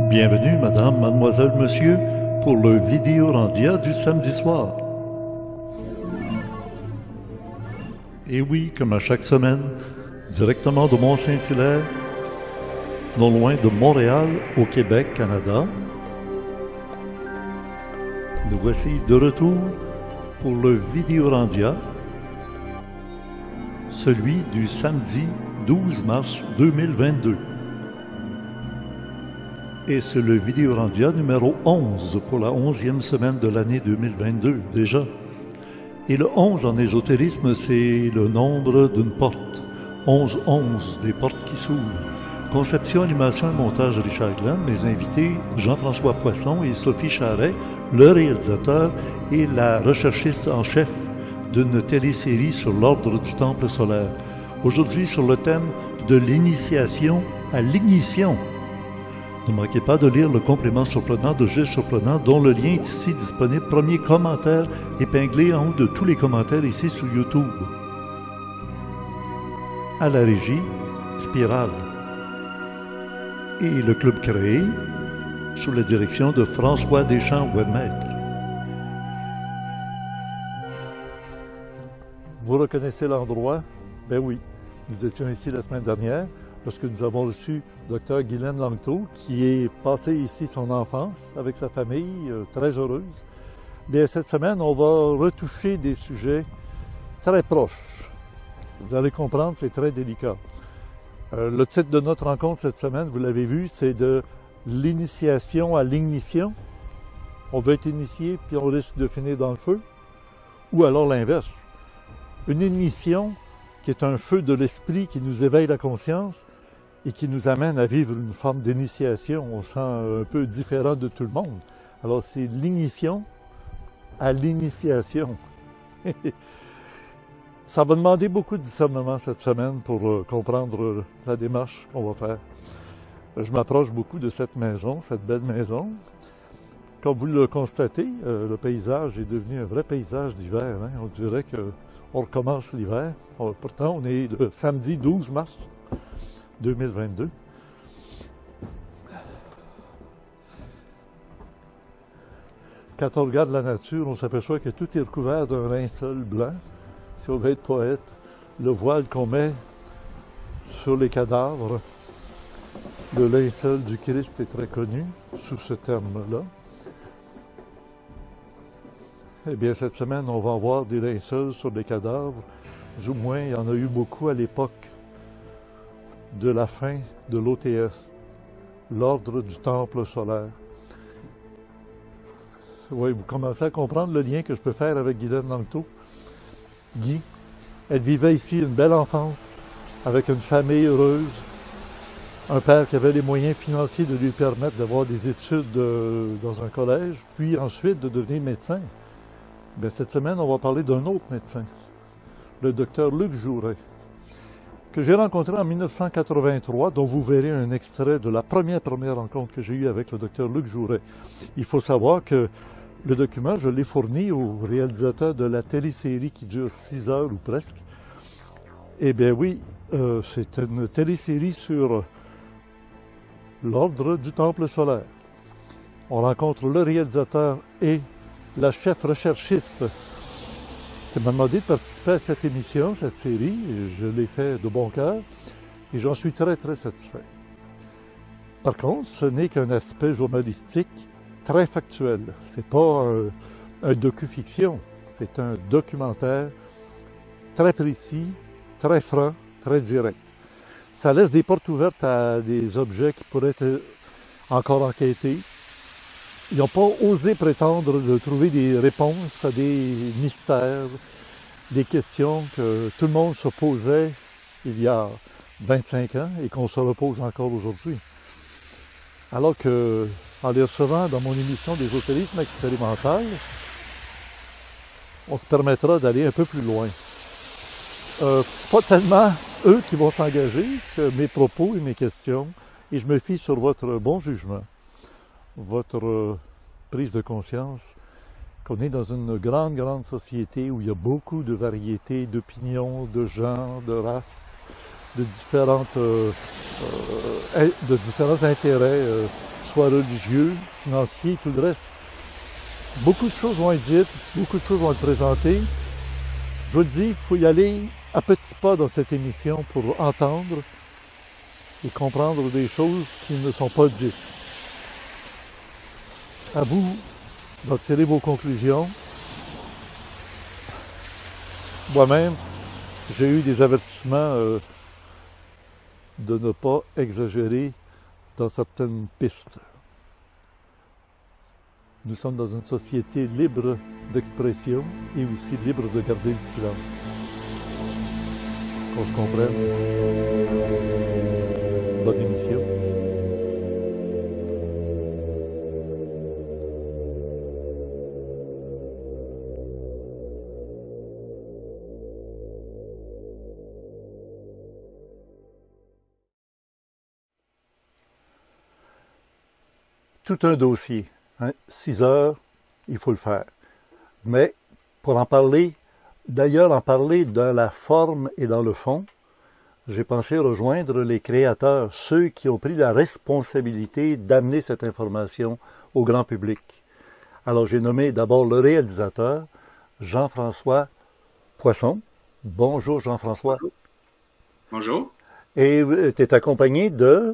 Bienvenue, madame, mademoiselle, monsieur, pour le Vidéorandia du samedi soir. Et oui, comme à chaque semaine, directement de Mont-Saint-Hilaire, non loin de Montréal, au Québec, Canada, nous voici de retour pour le Vidéorandia, celui du samedi 12 mars 2022. Et c'est le Vidéorandia numéro 11 pour la 11e semaine de l'année 2022 déjà. Et le 11 en ésotérisme, c'est le nombre d'une porte. 11-11, des portes qui s'ouvrent. Conception, animation et montage Richard Glenn. Mes invités, Jean-François Poisson et Sophie Charret, le réalisateur et la recherchiste en chef d'une télésérie sur l'ordre du Temple solaire. Aujourd'hui sur le thème de l'initiation à l'ignition. Ne manquez pas de lire le complément surprenant de Gilles Surprenant, dont le lien est ici disponible. Premier commentaire épinglé en haut de tous les commentaires ici sur YouTube. À la régie, Spirale. Et le club créé sous la direction de François Deschamps, webmaître. Vous reconnaissez l'endroit? Ben oui, nous étions ici la semaine dernière, lorsque nous avons reçu Dr Guylaine Langto, qui est passé ici son enfance avec sa famille, très heureuse. Bien, cette semaine, on va retoucher des sujets très proches. Vous allez comprendre, c'est très délicat. Le titre de notre rencontre cette semaine, vous l'avez vu, c'est de l'initiation à l'ignition. On veut être initié, puis on risque de finir dans le feu. Ou alors l'inverse. Une ignition qui est un feu de l'esprit qui nous éveille la conscience et qui nous amène à vivre une forme d'initiation. On se sent un peu différent de tout le monde. Alors c'est l'ignition à l'initiation. Ça va demander beaucoup de discernement cette semaine pour comprendre la démarche qu'on va faire. Je m'approche beaucoup de cette maison, cette belle maison. Comme vous le constatez, le paysage est devenu un vrai paysage d'hiver. Hein? On dirait qu'on recommence l'hiver. Pourtant, on est le samedi 12 mars 2022. Quand on regarde la nature, on s'aperçoit que tout est recouvert d'un linceul blanc. Si on veut être poète, le voile qu'on met sur les cadavres, le linceul du Christ est très connu sous ce terme-là. Eh bien, cette semaine, on va avoir des linceuls sur les cadavres. Du moins, il y en a eu beaucoup à l'époque de la fin de l'OTS, l'ordre du Temple solaire. Oui, vous commencez à comprendre le lien que je peux faire avec Guylaine Langto. Guy, elle vivait ici une belle enfance, avec une famille heureuse, un père qui avait les moyens financiers de lui permettre d'avoir des études dans un collège, puis ensuite de devenir médecin. Bien, cette semaine, on va parler d'un autre médecin, le docteur Luc Jouret, que j'ai rencontré en 1983, dont vous verrez un extrait de la première rencontre que j'ai eue avec le docteur Luc Jouret. Il faut savoir que le document, je l'ai fourni au réalisateur de la télésérie qui dure 6 heures ou presque. Eh bien oui, c'est une télésérie sur l'ordre du Temple solaire. On rencontre le réalisateur et la chef recherchiste qui m'a demandé de participer à cette émission, cette série. Et je l'ai fait de bon cœur et j'en suis très, très satisfait. Par contre, ce n'est qu'un aspect journalistique très factuel. C'est pas un docu-fiction, c'est un documentaire très précis, très franc, très direct. Ça laisse des portes ouvertes à des objets qui pourraient être encore enquêtés. Ils n'ont pas osé prétendre de trouver des réponses à des mystères, des questions que tout le monde se posait il y a 25 ans et qu'on se repose encore aujourd'hui. Alors que, en les recevant dans mon émission d'ésotérisme expérimental, on se permettra d'aller un peu plus loin. Pas tellement eux qui vont s'engager que mes propos et mes questions, et je me fie sur votre bon jugement, votre prise de conscience qu'on est dans une grande, grande société où il y a beaucoup de variétés d'opinions, de genres, de races, de différents intérêts soit religieux, financier, tout le reste. Beaucoup de choses vont être dites, beaucoup de choses vont être présentées. Je vous le dis, il faut y aller à petits pas dans cette émission pour entendre et comprendre des choses qui ne sont pas dites. À vous d'en tirer vos conclusions. Moi-même, j'ai eu des avertissements de ne pas exagérer dans certaines pistes. Nous sommes dans une société libre d'expression et aussi libre de garder le silence. Qu'on se comprenne. Bonne émission. Tout un dossier. 6 heures, il faut le faire. Mais pour en parler, d'ailleurs en parler dans la forme et dans le fond, j'ai pensé rejoindre les créateurs, ceux qui ont pris la responsabilité d'amener cette information au grand public. Alors j'ai nommé d'abord le réalisateur, Jean-François Poisson. Bonjour Jean-François. Bonjour. Et tu es accompagné de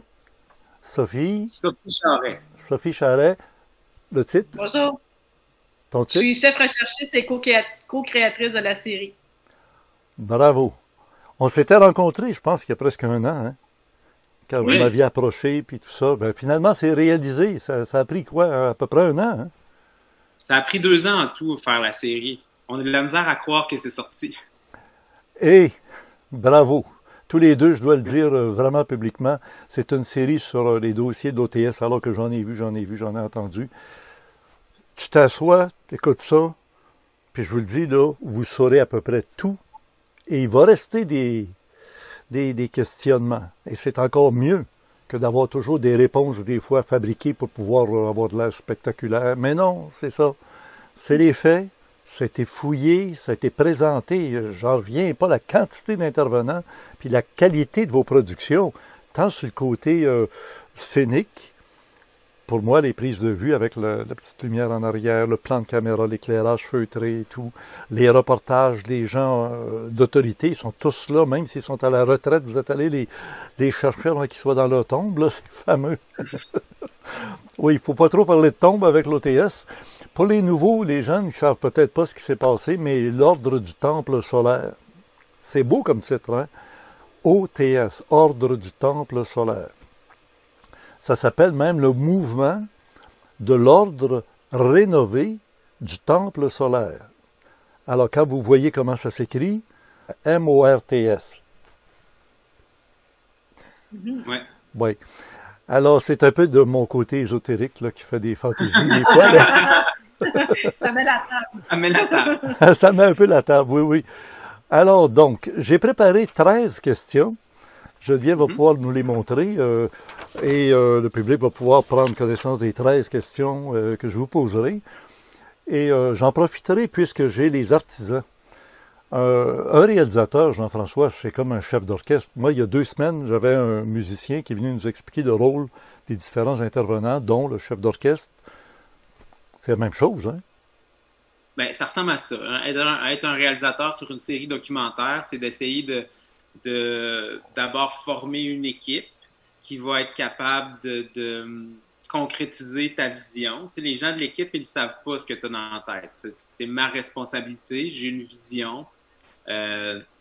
Sophie Charret. Sophie Charret. Le titre? Bonjour. Ton titre? Je suis chef recherchiste et co-créatrice de la série. Bravo. On s'était rencontrés, je pense, qu'il y a presque 1 an, hein, quand Oui. vous m'aviez approché, puis tout ça. Ben, finalement, c'est réalisé. Ça a pris quoi? À peu près 1 an, hein? Ça a pris 2 ans en tout faire la série. On a de la misère à croire que c'est sorti. Et bravo. Tous les deux, je dois le dire vraiment publiquement, c'est une série sur les dossiers de l'OTS, alors que j'en ai entendu. Tu t'assois, tu écoutes ça, puis je vous le dis, là, vous saurez à peu près tout. Et il va rester des questionnements. Et c'est encore mieux que d'avoir toujours des réponses, des fois, fabriquées pour pouvoir avoir de l'air spectaculaire. Mais non, c'est ça. C'est les faits. Ça a été fouillé, ça a été présenté. J'en reviens pas la quantité d'intervenants, puis la qualité de vos productions, tant sur le côté scénique, pour moi, les prises de vue avec la petite lumière en arrière, le plan de caméra, l'éclairage feutré et tout, les reportages des gens d'autorité, ils sont tous là, même s'ils sont à la retraite, vous êtes allés les chercher avant qu'ils soient dans leur tombe, là, c'est fameux. Oui, il ne faut pas trop parler de tombe avec l'OTS. Pour les nouveaux, les jeunes, ils ne savent peut-être pas ce qui s'est passé, mais l'Ordre du Temple solaire. C'est beau comme titre, hein? OTS, Ordre du Temple solaire. Ça s'appelle même le mouvement de l'ordre rénové du Temple solaire. Alors, quand vous voyez comment ça s'écrit, MORTS. Ouais. Oui. Alors, c'est un peu de mon côté ésotérique là, qui fait des fantaisies des fois. Là. Ça met la table. Ça met la table. Ça met un peu la table, oui, oui. Alors, donc, j'ai préparé 13 questions. Geneviève va pouvoir nous les montrer et le public va pouvoir prendre connaissance des 13 questions que je vous poserai. Et j'en profiterai puisque j'ai les artisans. Un réalisateur, Jean-François, c'est comme un chef d'orchestre. Moi, il y a 2 semaines, j'avais un musicien qui est venu nous expliquer le rôle des différents intervenants, dont le chef d'orchestre. C'est la même chose, hein? Ben, ça ressemble à ça. Hein. Être un réalisateur sur une série documentaire, c'est d'essayer d'abord former une équipe qui va être capable de concrétiser ta vision. Tu sais, les gens de l'équipe, ils ne savent pas ce que tu as dans la tête. C'est ma responsabilité. J'ai une vision.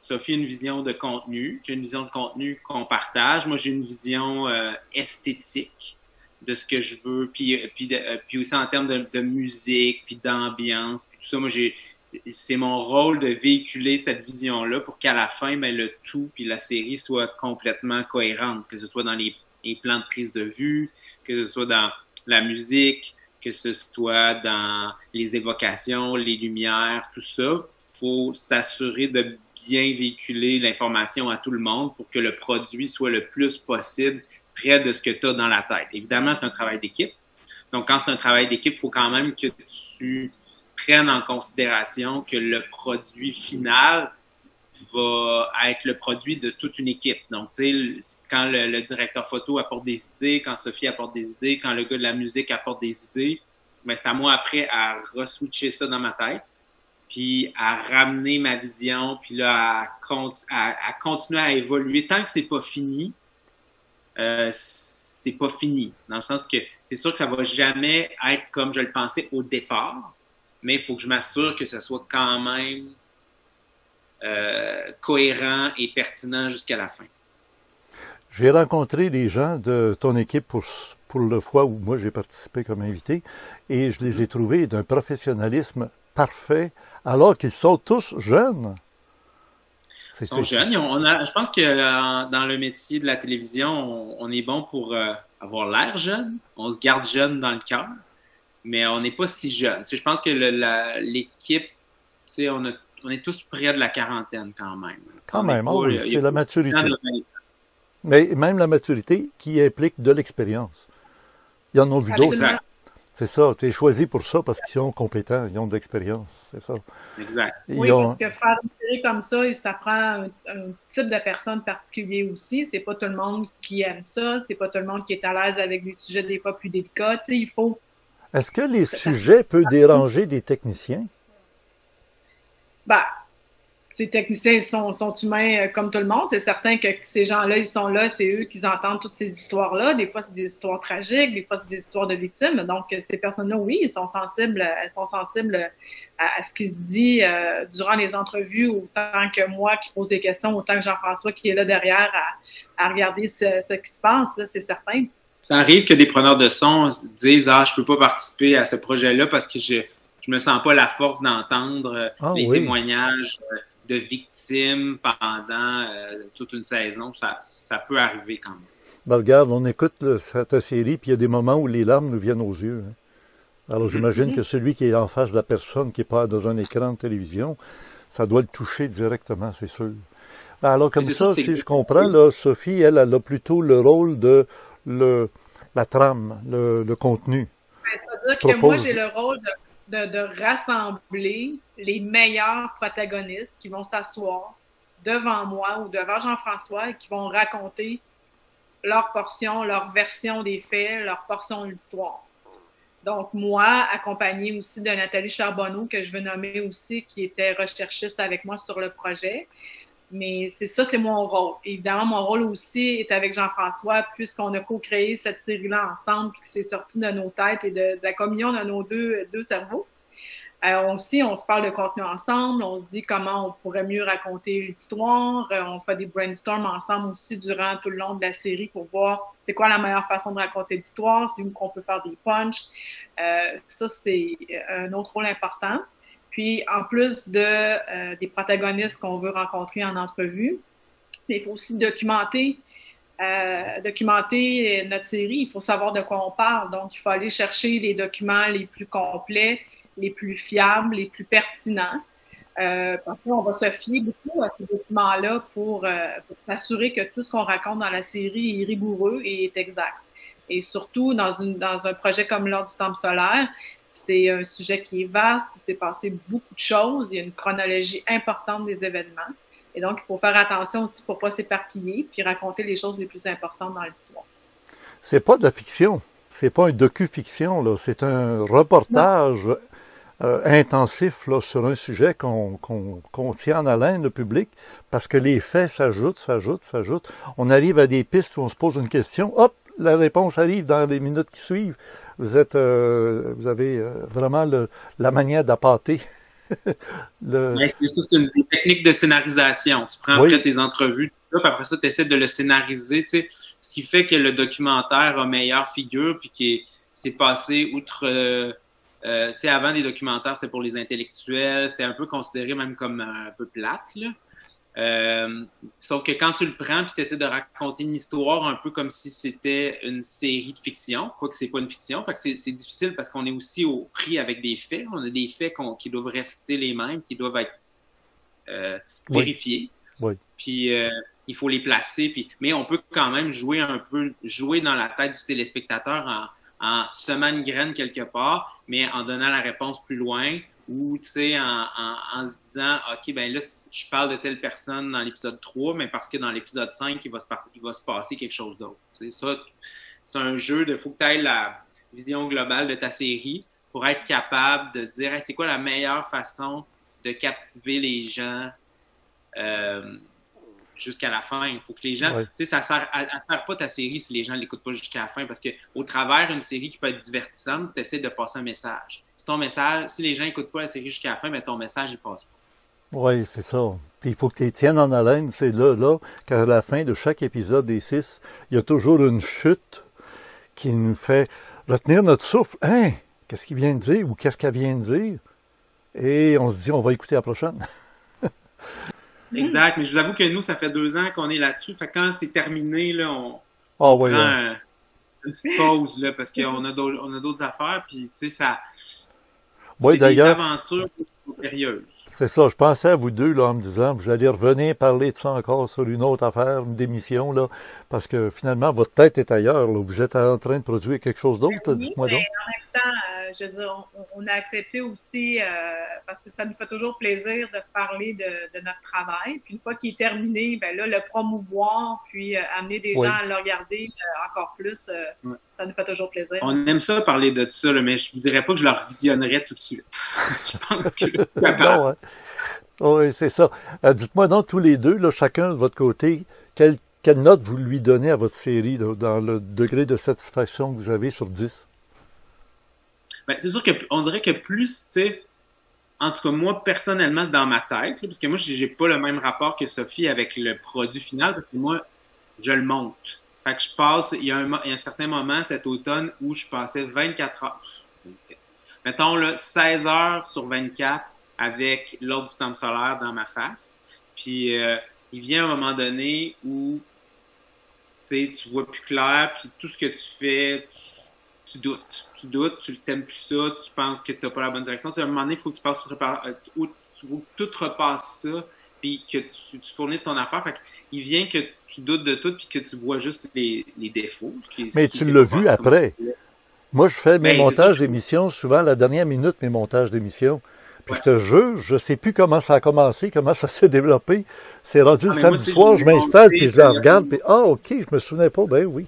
Sophie a une vision de contenu. J'ai une vision de contenu qu'on partage. Moi, j'ai une vision esthétique de ce que je veux, puis aussi en termes de musique, puis d'ambiance, puis tout ça. Moi, c'est mon rôle de véhiculer cette vision-là pour qu'à la fin, ben, le tout, puis la série soit complètement cohérente, que ce soit dans les plans de prise de vue, que ce soit dans la musique, que ce soit dans les évocations, les lumières, tout ça. Faut s'assurer de bien véhiculer l'information à tout le monde pour que le produit soit le plus possible près de ce que tu as dans la tête. Évidemment, c'est un travail d'équipe. Donc, quand c'est un travail d'équipe, il faut quand même que tu prennes en considération que le produit final va être le produit de toute une équipe. Donc, tu sais, quand le directeur photo apporte des idées, quand Sophie apporte des idées, quand le gars de la musique apporte des idées, ben, c'est à moi après à re-switcher ça dans ma tête, puis à ramener ma vision, puis là, à continuer à évoluer. Tant que c'est pas fini, c'est pas fini. Dans le sens que c'est sûr que ça va jamais être comme je le pensais au départ, mais il faut que je m'assure que ça soit quand même cohérent et pertinent jusqu'à la fin. J'ai rencontré les gens de ton équipe pour le fois où moi j'ai participé comme invité et je les ai trouvés d'un professionnalisme parfait alors qu'ils sont tous jeunes. Ils sont jeunes. Je pense que dans le métier de la télévision, on est bon pour avoir l'air jeune. On se garde jeune dans le cœur, mais on n'est pas si jeune. Tu sais, je pense que l'équipe, tu sais, on est tous près de la quarantaine quand même. Quand même, oui, c'est la maturité. Mais même la maturité qui implique de l'expérience. Il y en a vu d'autres. C'est ça, tu es choisi pour ça parce qu'ils sont compétents, ils ont de l'expérience, c'est ça. Exact. Oui, parce que faire une série comme ça prend un type de personne particulier aussi. C'est pas tout le monde qui aime ça, c'est pas tout le monde qui est à l'aise avec des sujets des fois plus délicats. Tu sais, il faut... Est-ce que les sujets peuvent déranger des techniciens? Ben, ces techniciens sont humains comme tout le monde. C'est certain que ces gens-là, ils sont là, c'est eux qui entendent toutes ces histoires-là. Des fois, c'est des histoires tragiques, des fois, c'est des histoires de victimes. Donc, ces personnes-là, oui, elles sont sensibles à ce qui se dit durant les entrevues, autant que moi qui pose des questions, autant que Jean-François qui est là derrière à regarder ce qui se passe, là, c'est certain. Ça arrive que des preneurs de son disent « Ah, je peux pas participer à ce projet-là parce que je me sens pas la force d'entendre les témoignages de victimes pendant toute une saison. » Ça peut arriver quand même. Ben, regarde, on écoute cette série, puis il y a des moments où les larmes nous viennent aux yeux. Hein. Alors j'imagine que celui qui est en face de la personne, qui n'est pas dans un écran de télévision, ça doit le toucher directement, c'est sûr. Alors comme ça, si je comprends, là, Sophie, elle a plutôt le rôle de la trame, le contenu. C'est-à-dire que moi, j'ai le rôle de rassembler les meilleurs protagonistes qui vont s'asseoir devant moi ou devant Jean-François et qui vont raconter leur portion, leur version des faits, leur portion de l'histoire. Donc, moi, accompagnée aussi de Nathalie Charbonneau, que je veux nommer aussi, qui était recherchiste avec moi sur le projet. Mais c'est mon rôle. Évidemment, mon rôle aussi est avec Jean-François, puisqu'on a co-créé cette série-là ensemble, puis que c'est sorti de nos têtes et de la communion de nos deux cerveaux. Aussi, on se parle de contenu ensemble, on se dit comment on pourrait mieux raconter l'histoire, on fait des brainstorms ensemble aussi durant tout le long de la série pour voir c'est quoi la meilleure façon de raconter l'histoire, c'est où qu'on peut faire des punchs. Ça, c'est un autre rôle important. Puis, en plus des protagonistes qu'on veut rencontrer en entrevue, il faut aussi documenter notre série. Il faut savoir de quoi on parle. Donc, il faut aller chercher les documents les plus complets, les plus fiables, les plus pertinents. Parce qu'on va se fier beaucoup à ces documents-là pour s'assurer que tout ce qu'on raconte dans la série est rigoureux et est exact. Et surtout, dans un projet comme l'Ordre du Temple solaire, c'est un sujet qui est vaste, il s'est passé beaucoup de choses, il y a une chronologie importante des événements. Et donc, il faut faire attention aussi pour ne pas s'éparpiller puis raconter les choses les plus importantes dans l'histoire. C'est pas de la fiction, c'est pas un docu-fiction, là, c'est un reportage intensif là, sur un sujet qu'on tient en haleine, le public, parce que les faits s'ajoutent. On arrive à des pistes où on se pose une question, hop, la réponse arrive dans les minutes qui suivent. Vous avez vraiment la manière d'appâter. C'est une technique de scénarisation. Tu prends après tes entrevues, puis après ça, tu essaies de le scénariser, tu sais, ce qui fait que le documentaire a meilleure figure, puis qui s'est passé outre... tu sais, avant, les documentaires, c'était pour les intellectuels, c'était un peu considéré même comme un peu plate, là. Sauf que quand tu le prends puis tu essaies de raconter une histoire un peu comme si c'était une série de fiction, quoique c'est pas une fiction, fait que c'est difficile parce qu'on est aussi au prix avec des faits. On a des faits qui doivent rester les mêmes, qui doivent être vérifiés. Oui. Puis il faut les placer. Mais on peut quand même jouer dans la tête du téléspectateur en semant une graine quelque part, mais en donnant la réponse plus loin ou, tu sais, en se disant, OK, ben là, je parle de telle personne dans l'épisode 3, mais parce que dans l'épisode 5, il va se passer quelque chose d'autre. Tu sais, ça, c'est un jeu de faut que tu aies la vision globale de ta série pour être capable de dire, hey, c'est quoi la meilleure façon de captiver les gens jusqu'à la fin. Il faut que les gens... Tu sais, elle sert pas ta série si les gens l'écoutent pas jusqu'à la fin, parce que au travers d'une série qui peut être divertissante, tu essaies de passer un message. Si les gens n'écoutent pas la série jusqu'à la fin, ben ton message, il passe pas. Oui, c'est ça. Puis il faut que tu les tiennes en haleine. C'est là, qu'à la fin de chaque épisode des 6, il y a toujours une chute qui nous fait retenir notre souffle. Hein? Qu'est-ce qu'il vient de dire ou qu'est-ce qu'elle vient de dire? Et on se dit, on va écouter la prochaine. Exact. Mais je vous avoue que nous, ça fait 2 ans qu'on est là-dessus. Fait que quand c'est terminé, là, on prend une petite pause, là, parce qu'on a d'autres affaires. Puis, tu sais, ça... Oui, c'est des aventures sérieuses. C'est ça, je pensais à vous deux là, en me disant, vous allez revenir parler de ça encore sur une autre affaire, une démission, là, parce que finalement, votre tête est ailleurs. Là. Vous êtes en train de produire quelque chose d'autre, oui, dites-moi donc. En même temps, je veux dire, on a accepté aussi, parce que ça nous fait toujours plaisir de parler de notre travail. Puis une fois qu'il est terminé, ben là, le promouvoir, puis amener des gens à le regarder encore plus, ça nous fait toujours plaisir. On aime ça parler de tout ça, là, mais je vous dirais pas que je le revisionnerais tout de suite. Je pense que non, hein. Oui, c'est ça. Dites-moi donc, tous les deux, là, chacun de votre côté, quelle note vous lui donnez à votre série là, dans le degré de satisfaction que vous avez sur 10? Ben, c'est sûr qu'on dirait que plus, tu sais, en tout cas, moi, personnellement, dans ma tête, là, parce que moi, j'ai pas le même rapport que Sophie avec le produit final, parce que moi, je le monte. Fait que je passe, il y a un certain moment cet automne où je passais 24 heures. Mettons, là, 16 heures sur 24 avec l'ordre du temps solaire dans ma face. Puis, il vient un moment donné où, tu sais, tu vois plus clair, puis tout ce que tu fais, tu doutes. Tu doutes, tu t'aimes plus ça, tu penses que tu n'as pas la bonne direction. C'est à un moment donné, il faut que tu passes tout repasses ça, puis que tu fournisses ton affaire. Fait qu'il vient que tu doutes de tout, puis que tu vois juste les défauts. Mais tu l'as vu après. Moi, je fais mes montages d'émissions, souvent à la dernière minute, mes montages d'émissions. Puis je te jure, je sais plus comment ça a commencé, comment ça s'est développé. C'est rendu le samedi soir, je m'installe, puis je la regarde, puis OK, je me souvenais pas, ben oui.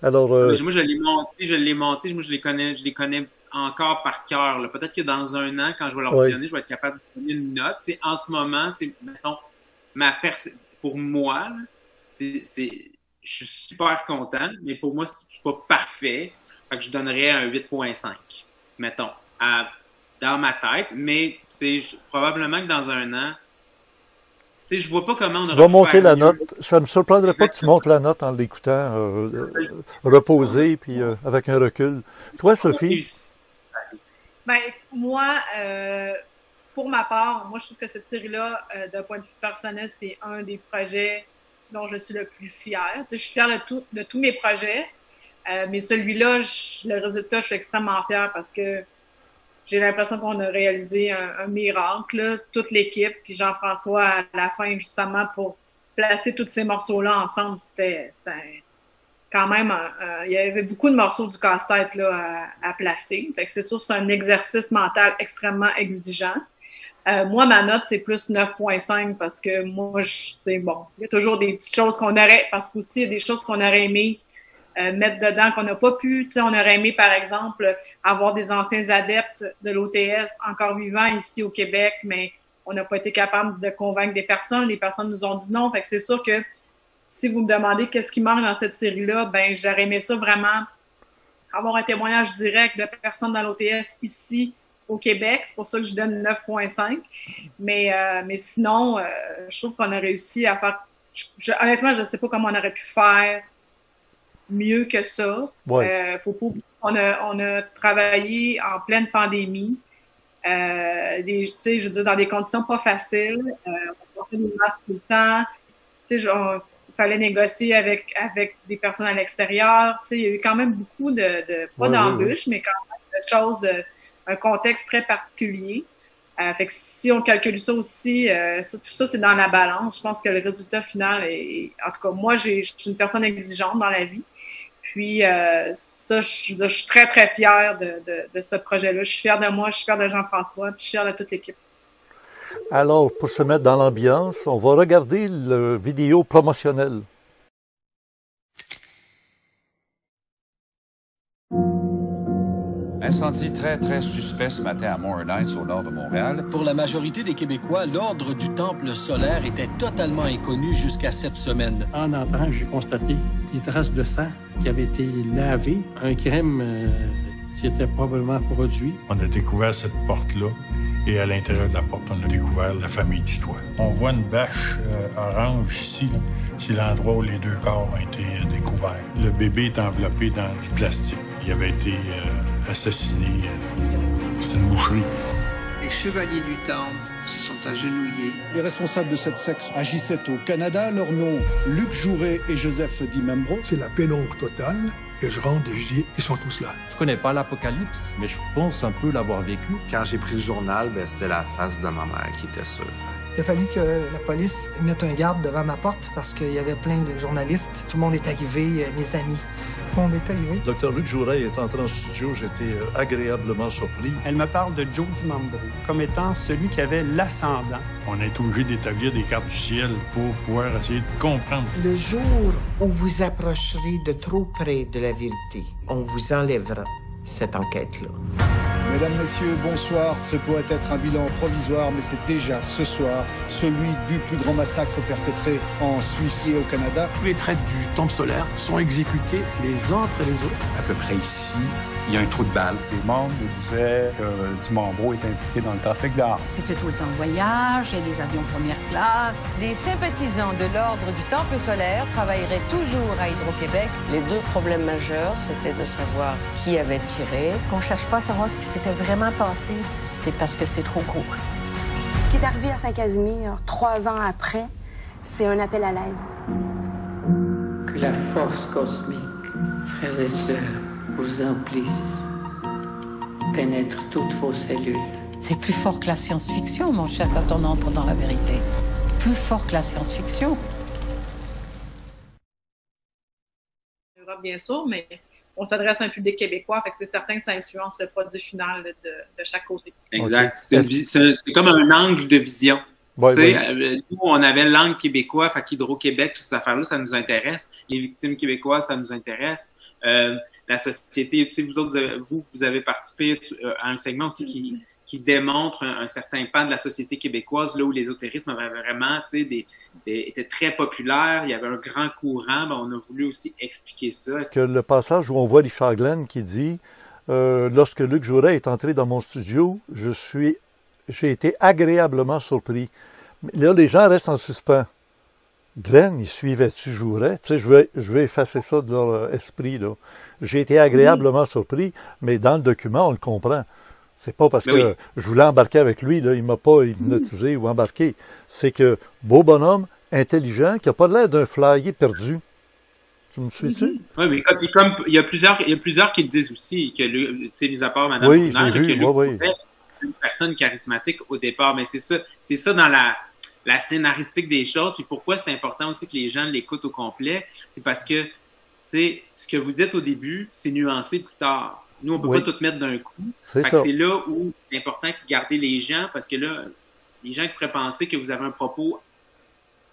Alors, moi, je l'ai monté, moi, je les connais encore par cœur. Peut-être que dans un an, quand je vais leur visionner, je vais être capable de donner une note. T'sais, en ce moment, mettons, pour moi, je suis super content, mais pour moi, c'est pas parfait. Fait que je donnerais un 8.5, mettons, dans ma tête. Mais c'est probablement que dans un an, tu sais, je vois pas comment on aurait pu faire monter la note. mieux. Ça me surprendrait pas que tu montes la note en l'écoutant reposé puis avec un recul. Toi, Sophie? Ben, moi, pour ma part, moi, je trouve que cette série-là, d'un point de vue personnel, c'est un des projets dont je suis le plus fière. Tu sais, je suis fière de tous mes projets, mais celui-là, le résultat, je suis extrêmement fière parce que j'ai l'impression qu'on a réalisé un miracle, là, toute l'équipe, puis Jean-François à la fin, justement, pour placer tous ces morceaux-là ensemble, c'était quand même, il y avait beaucoup de morceaux du casse-tête là à placer. Fait que c'est sûr, c'est un exercice mental extrêmement exigeant. Moi, ma note, c'est plus 9.5 parce que moi, bon, il y a toujours des petites choses qu'on aurait, parce qu'aussi, il y a des choses qu'on aurait aimé mettre dedans, qu'on n'a pas pu. Tu sais, on aurait aimé, par exemple, avoir des anciens adeptes de l'OTS encore vivants ici au Québec, mais on n'a pas été capable de convaincre des personnes. Les personnes nous ont dit non. Fait que c'est sûr que si vous me demandez qu'est-ce qui manque dans cette série-là, ben j'aurais aimé ça vraiment avoir un témoignage direct de personnes dans l'OTS ici au Québec. C'est pour ça que je donne 9.5. Mais sinon, je trouve qu'on a réussi à faire... honnêtement, je ne sais pas comment on aurait pu faire mieux que ça. Ouais. Faut pas oublier qu'on a travaillé en pleine pandémie. Tu sais, je veux dire, dans des conditions pas faciles. On portait des masques tout le temps. Tu sais, il fallait négocier avec des personnes à l'extérieur. Tu sais, il y a eu quand même beaucoup pas d'embûches, mais quand même de choses, un contexte très particulier. Fait que si on calcule ça aussi, tout ça, c'est dans la balance. Je pense que le résultat final est... En tout cas, moi, je suis une personne exigeante dans la vie. Puis ça, je suis très, très fière de ce projet-là. Je suis fière de moi, je suis fière de Jean-François, puis je suis fière de toute l'équipe. Alors, pour se mettre dans l'ambiance, on va regarder le vidéo promotionnelle. Incendie très, très suspect ce matin à Moore-Heights, au nord de Montréal. Pour la majorité des Québécois, l'ordre du temple solaire était totalement inconnu jusqu'à cette semaine. En entrant, j'ai constaté des traces de sang qui avaient été lavées. Un crime s'était probablement produit. On a découvert cette porte-là et à l'intérieur de la porte, on a découvert la famille du toit. On voit une bâche orange ici. C'est l'endroit où les 2 corps ont été découverts. Le bébé est enveloppé dans du plastique. Il avait été assassiné. C'est une boucherie. Les chevaliers du Temple se sont agenouillés. Les responsables de cette secte agissaient au Canada. Leurs noms, Luc Jouret et Joseph Di Membro. C'est la pénombre totale. Et je rentre et je dis, ils sont tous là. Je connais pas l'Apocalypse, mais je pense un peu l'avoir vécu. Quand j'ai pris le journal, c'était la face de ma mère qui était sûre. Il a fallu que la police mette un garde devant ma porte parce qu'il y avait plein de journalistes. Tout le monde est arrivé, mes amis. Tout le monde est arrivé. Dr. Luc Jouret est entré en studio, j'étais agréablement surpris. Elle me parle de Joe Di Membro comme étant celui qui avait l'ascendant. On est obligé d'établir des cartes du ciel pour pouvoir essayer de comprendre. Le jour où vous approcherez de trop près de la vérité, on vous enlèvera cette enquête-là. Mesdames, Messieurs, bonsoir. Ce pourrait être un bilan provisoire, mais c'est déjà ce soir celui du plus grand massacre perpétré en Suisse et au Canada. Tous les traîtres du temple solaire sont exécutés les uns après les autres. À peu près ici, il y a un trou de balle. Les membres disaient que Di Membro était impliqué dans le trafic d'armes. C'était tout le temps voyage et les avions première classe. Des sympathisants de l'ordre du Temple solaire travailleraient toujours à Hydro-Québec. Les 2 problèmes majeurs, c'était de savoir qui avait tiré. On ne cherche pas à savoir ce qui s'était vraiment passé, c'est parce que c'est trop court. Ce qui est arrivé à Saint-Casimir 3 ans après, c'est un appel à l'aide. Que la force cosmique, frères et sœurs, vous emplisse, pénètre toutes vos cellules. C'est plus fort que la science-fiction, mon cher, quand on entre dans la vérité. Plus fort que la science-fiction. Bien sûr, mais on s'adresse à un public québécois, fait que c'est certain que ça influence le produit final de chaque côté. Exact. C'est comme un angle de vision. Nous, on avait l'angle québécois, fait qu'Hydro-Québec, toute cette affaire-là, ça nous intéresse. Les victimes québécoises, ça nous intéresse. La société, vous autres, vous avez participé à un segment aussi qui démontre un certain pan de la société québécoise, là où l'ésotérisme avait vraiment, était très populaire, il y avait un grand courant, on a voulu aussi expliquer ça. Que le passage où on voit Richard Glenn qui dit lorsque Luc Jouret est entré dans mon studio, j'ai été agréablement surpris. Là, les gens restent en suspens. Glenn, il suivait-tu Jouret? Je vais effacer ça de leur esprit, là. J'ai été agréablement surpris, mais dans le document, on le comprend. C'est pas parce que je voulais embarquer avec lui, là, il m'a pas hypnotisé ou embarqué. C'est que beau bonhomme, intelligent, qui a pas l'air d'un flyer perdu. Tu me suis-tu? Oui, mais comme il y a plusieurs qui le disent aussi, que mis à part Mme Brunner, que Luc était une personne charismatique au départ, mais c'est ça dans la scénaristique des choses. Puis pourquoi c'est important aussi que les gens l'écoutent au complet, c'est parce que ce que vous dites au début, c'est nuancé plus tard. Nous, on ne peut pas tout mettre d'un coup. C'est là où c'est important de garder les gens, parce que là, les gens qui pourraient penser que vous avez un propos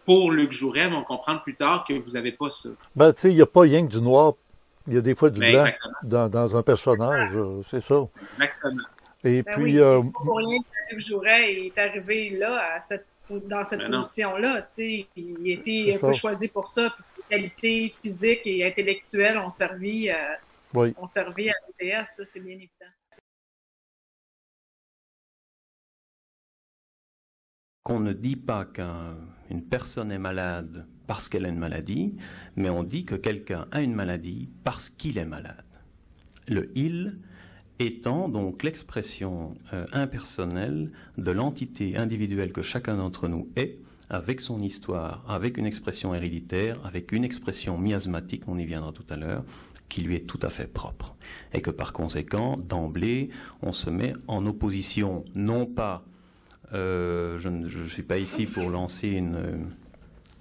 pour Luc Jouret vont comprendre plus tard que vous n'avez pas ça. Ben, tu sais, il n'y a pas rien que du noir, il y a des fois du blanc dans un personnage, c'est ça. Exactement. Et puis... c'est pas pour rien que Luc Jouret est arrivé là, dans cette position-là. Il a été un peu choisi pour ça, puis ses qualités physiques et intellectuelles ont servi... On servait à l'ETS, ça, c'est bien évident. Qu'on ne dit pas qu'une personne est malade parce qu'elle a une maladie, mais on dit que quelqu'un a une maladie parce qu'il est malade. Le « il » étant donc l'expression impersonnelle de l'entité individuelle que chacun d'entre nous est, avec son histoire, avec une expression héréditaire, avec une expression miasmatique, on y viendra tout à l'heure, qui lui est tout à fait propre. Et que par conséquent, d'emblée, on se met en opposition, non pas, je ne suis pas ici pour lancer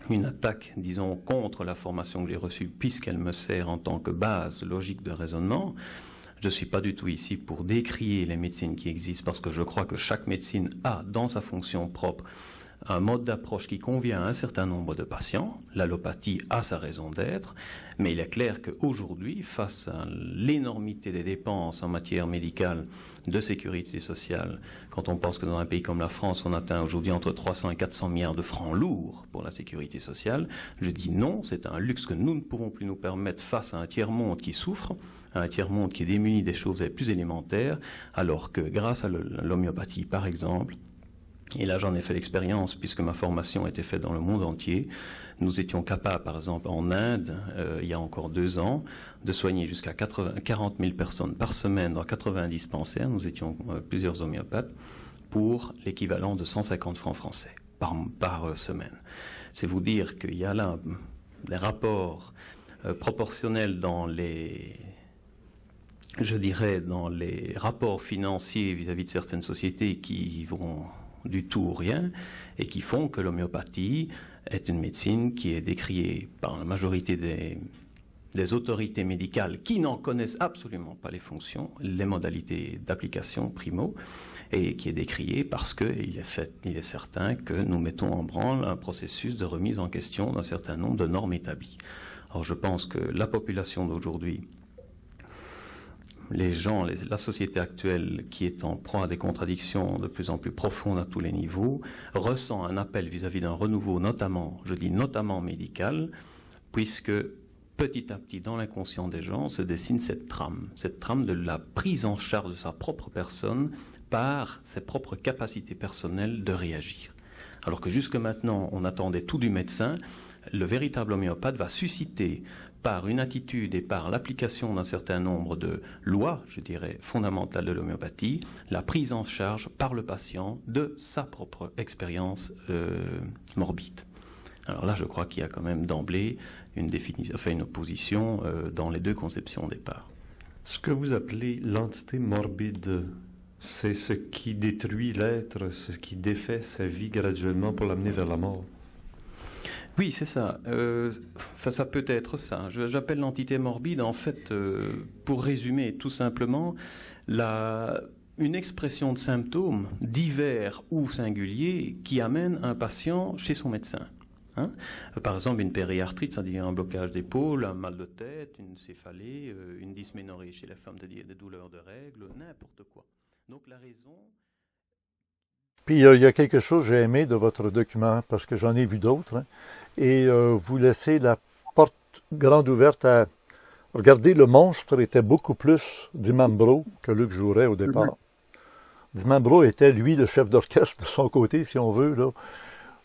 une attaque, disons, contre la formation que j'ai reçue, puisqu'elle me sert en tant que base logique de raisonnement. Je ne suis pas du tout ici pour décrier les médecines qui existent, parce que je crois que chaque médecine a, dans sa fonction propre, un mode d'approche qui convient à un certain nombre de patients. L'allopathie a sa raison d'être, mais il est clair qu'aujourd'hui, face à l'énormité des dépenses en matière médicale de sécurité sociale, quand on pense que dans un pays comme la France, on atteint aujourd'hui entre 300 et 400 milliards de francs lourds pour la sécurité sociale, je dis non, c'est un luxe que nous ne pouvons plus nous permettre face à un tiers-monde qui souffre, à un tiers-monde qui est démuni des choses les plus élémentaires, alors que grâce à l'homéopathie, par exemple, et là, j'en ai fait l'expérience, puisque ma formation était faite dans le monde entier. Nous étions capables, par exemple, en Inde, il y a encore 2 ans, de soigner jusqu'à 40 000 personnes par semaine dans 80 dispensaires. Nous étions plusieurs homéopathes pour l'équivalent de 150 francs français par semaine. C'est vous dire qu'il y a là des rapports proportionnels dans les... je dirais, dans les rapports financiers vis-à-vis de certaines sociétés qui vont du tout ou rien, et qui font que l'homéopathie est une médecine qui est décriée par la majorité des autorités médicales qui n'en connaissent absolument pas les fonctions, les modalités d'application primo, et qui est décriée parce qu'il est certain que nous mettons en branle un processus de remise en question d'un certain nombre de normes établies. Alors je pense que la population d'aujourd'hui, les gens, la société actuelle qui est en proie à des contradictions de plus en plus profondes à tous les niveaux, ressent un appel vis-à-vis d'un renouveau notamment, je dis notamment médical, puisque petit à petit dans l'inconscient des gens se dessine cette trame de la prise en charge de sa propre personne par ses propres capacités personnelles de réagir. Alors que jusque maintenant on attendait tout du médecin, le véritable homéopathe va susciter par une attitude et par l'application d'un certain nombre de lois, je dirais, fondamentales de l'homéopathie, la prise en charge par le patient de sa propre expérience morbide. Alors là, je crois qu'il y a quand même d'emblée une opposition dans les deux conceptions au départ. Ce que vous appelez l'entité morbide, c'est ce qui détruit l'être, ce qui défait sa vie graduellement pour l'amener vers la mort. Oui, c'est ça. Ça peut être ça. J'appelle l'entité morbide, en fait, pour résumer tout simplement, une expression de symptômes divers ou singuliers qui amène un patient chez son médecin. Hein? Par exemple, une périarthrite, c'est-à-dire un blocage d'épaule, un mal de tête, une céphalée, une dysménorrhée chez les femmes, c'est-à-dire des douleurs de règles, n'importe quoi. Donc la raison... Puis il y a quelque chose que j'ai aimé de votre document, parce que j'en ai vu d'autres, hein, et vous laissez la porte grande ouverte à... Regardez, le monstre était beaucoup plus Dimambro que Luc Jouret au départ. Dimambro était, lui, le chef d'orchestre de son côté, si on veut, là,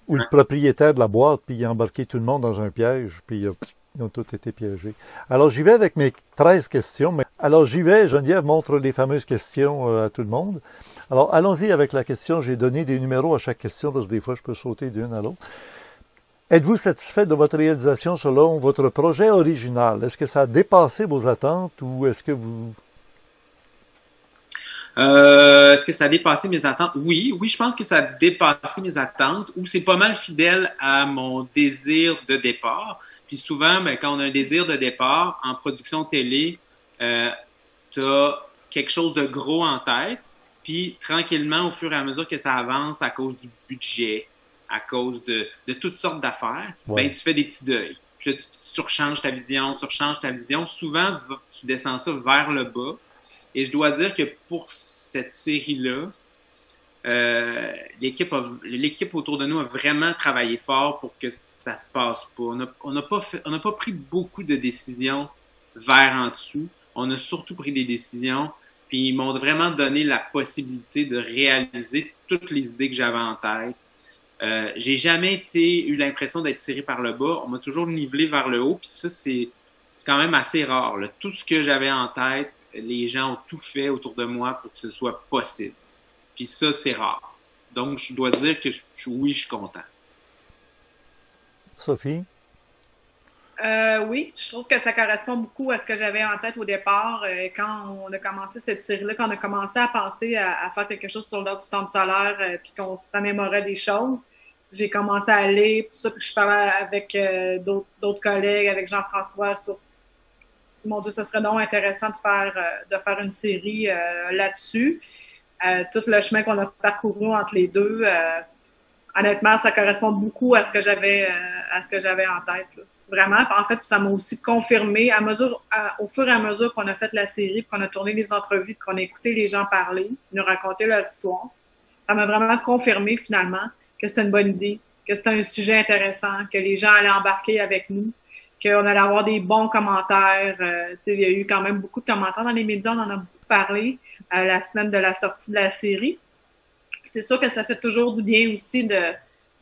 ou le propriétaire de la boîte, puis il a embarqué tout le monde dans un piège, puis ils ont tous été piégés. Alors j'y vais avec mes 13 questions. Alors j'y vais, Geneviève montre les fameuses questions à tout le monde. Alors allons-y avec la question, j'ai donné des numéros à chaque question, parce que des fois je peux sauter d'une à l'autre. Êtes-vous satisfait de votre réalisation selon votre projet original? Est-ce que ça a dépassé vos attentes, ou est-ce que vous... Est-ce que ça a dépassé mes attentes? Oui, je pense que ça a dépassé mes attentes, ou c'est pas mal fidèle à mon désir de départ. Puis souvent, quand on a un désir de départ, en production télé, tu as quelque chose de gros en tête, puis tranquillement, au fur et à mesure que ça avance, à cause du budget, à cause de toutes sortes d'affaires, tu fais des petits deuils. Puis là, tu surchanges ta vision. Souvent, tu descends ça vers le bas. Et je dois dire que pour cette série-là, l'équipe autour de nous a vraiment travaillé fort pour que ça se passe pas. On n'a pas pris beaucoup de décisions vers en dessous. On a surtout pris des décisions, puis ils m'ont vraiment donné la possibilité de réaliser toutes les idées que j'avais en tête. J'ai jamais eu l'impression d'être tiré par le bas. On m'a toujours nivelé vers le haut, puis ça, c'est quand même assez rare, là. Tout ce que j'avais en tête, les gens ont tout fait autour de moi pour que ce soit possible. Puis ça, c'est rare. Donc, je dois dire que oui, je suis content. Sophie? Oui, je trouve que ça correspond beaucoup à ce que j'avais en tête au départ. Quand on a commencé cette série-là, quand on a commencé à penser à faire quelque chose sur l'ordre du temple solaire, puis qu'on se remémorait des choses, j'ai commencé à aller, tout ça, puis je parlais avec d'autres collègues, avec Jean-François sur mon Dieu, ce serait donc intéressant de faire une série là-dessus. Tout le chemin qu'on a parcouru entre les deux, honnêtement, ça correspond beaucoup à ce que j'avais en tête. Là. Vraiment. En fait, ça m'a aussi confirmé au fur et à mesure qu'on a fait la série, qu'on a tourné les entrevues, qu'on a écouté les gens parler, nous raconter leur histoire. Ça m'a vraiment confirmé finalement que c'était une bonne idée, que c'était un sujet intéressant, que les gens allaient embarquer avec nous, qu'on allait avoir des bons commentaires. Il y a eu quand même beaucoup de commentaires dans les médias, on en a beaucoup parlé la semaine de la sortie de la série. C'est sûr que ça fait toujours du bien aussi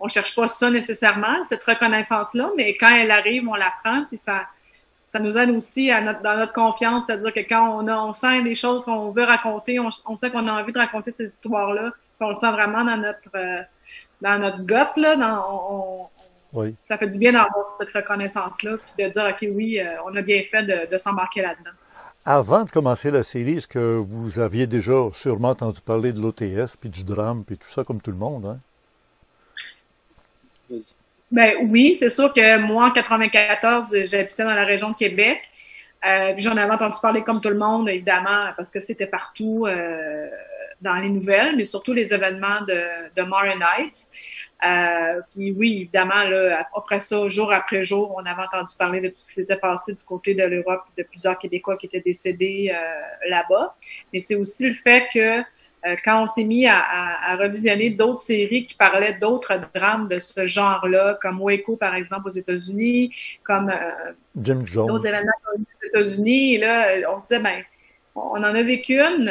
on cherche pas ça nécessairement, cette reconnaissance-là, mais quand elle arrive, on la prend, puis ça nous aide aussi dans notre confiance, c'est-à-dire que quand on sent des choses qu'on veut raconter, on sait qu'on a envie de raconter ces histoires-là, on le sent vraiment dans notre gut, là, oui. Ça fait du bien d'avoir cette reconnaissance-là, puis de dire, OK, oui, on a bien fait de s'embarquer là-dedans. Avant de commencer la série, est-ce que vous aviez déjà sûrement entendu parler de l'OTS, puis du drame, puis tout ça, comme tout le monde, hein? Ben oui, c'est sûr que moi, en 94, j'habitais dans la région de Québec. Puis j'en avais entendu parler comme tout le monde, évidemment, parce que c'était partout dans les nouvelles, mais surtout les événements de Morin Heights. Puis oui, évidemment, là, après ça, jour après jour, on avait entendu parler de tout ce qui s'était passé du côté de l'Europe, de plusieurs Québécois qui étaient décédés là-bas. Mais c'est aussi le fait que quand on s'est mis à revisionner d'autres séries qui parlaient d'autres drames de ce genre-là, comme Waco, par exemple, aux États-Unis, comme d'autres événements aux États-Unis, et là, on se disait, on en a vécu une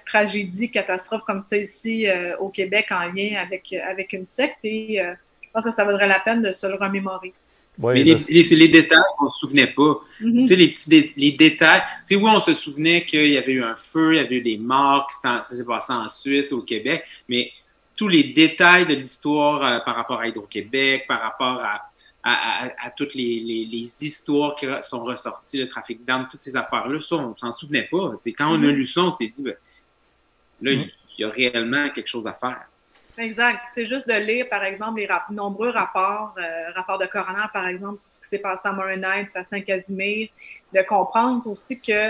tragédie, catastrophe comme ça ici au Québec en lien avec une secte, et je pense que ça vaudrait la peine de se le remémorer. Oui, mais c'est les détails qu'on ne se souvenait pas. Tu sais, les détails. Tu sais, oui, on se souvenait qu'il y avait eu un feu, il y avait eu des morts, ça s'est passé en Suisse, au Québec, mais tous les détails de l'histoire par rapport à Hydro-Québec, par rapport à toutes les histoires qui sont ressorties, le trafic d'armes, toutes ces affaires-là, ça, on s'en souvenait pas. C'est quand on a lu ça, on s'est dit, là, il y a réellement quelque chose à faire. Exact. C'est juste de lire, par exemple, les nombreux rapports de coroner, par exemple, sur ce qui s'est passé à Morin Heights, à Saint-Casimir, de comprendre aussi que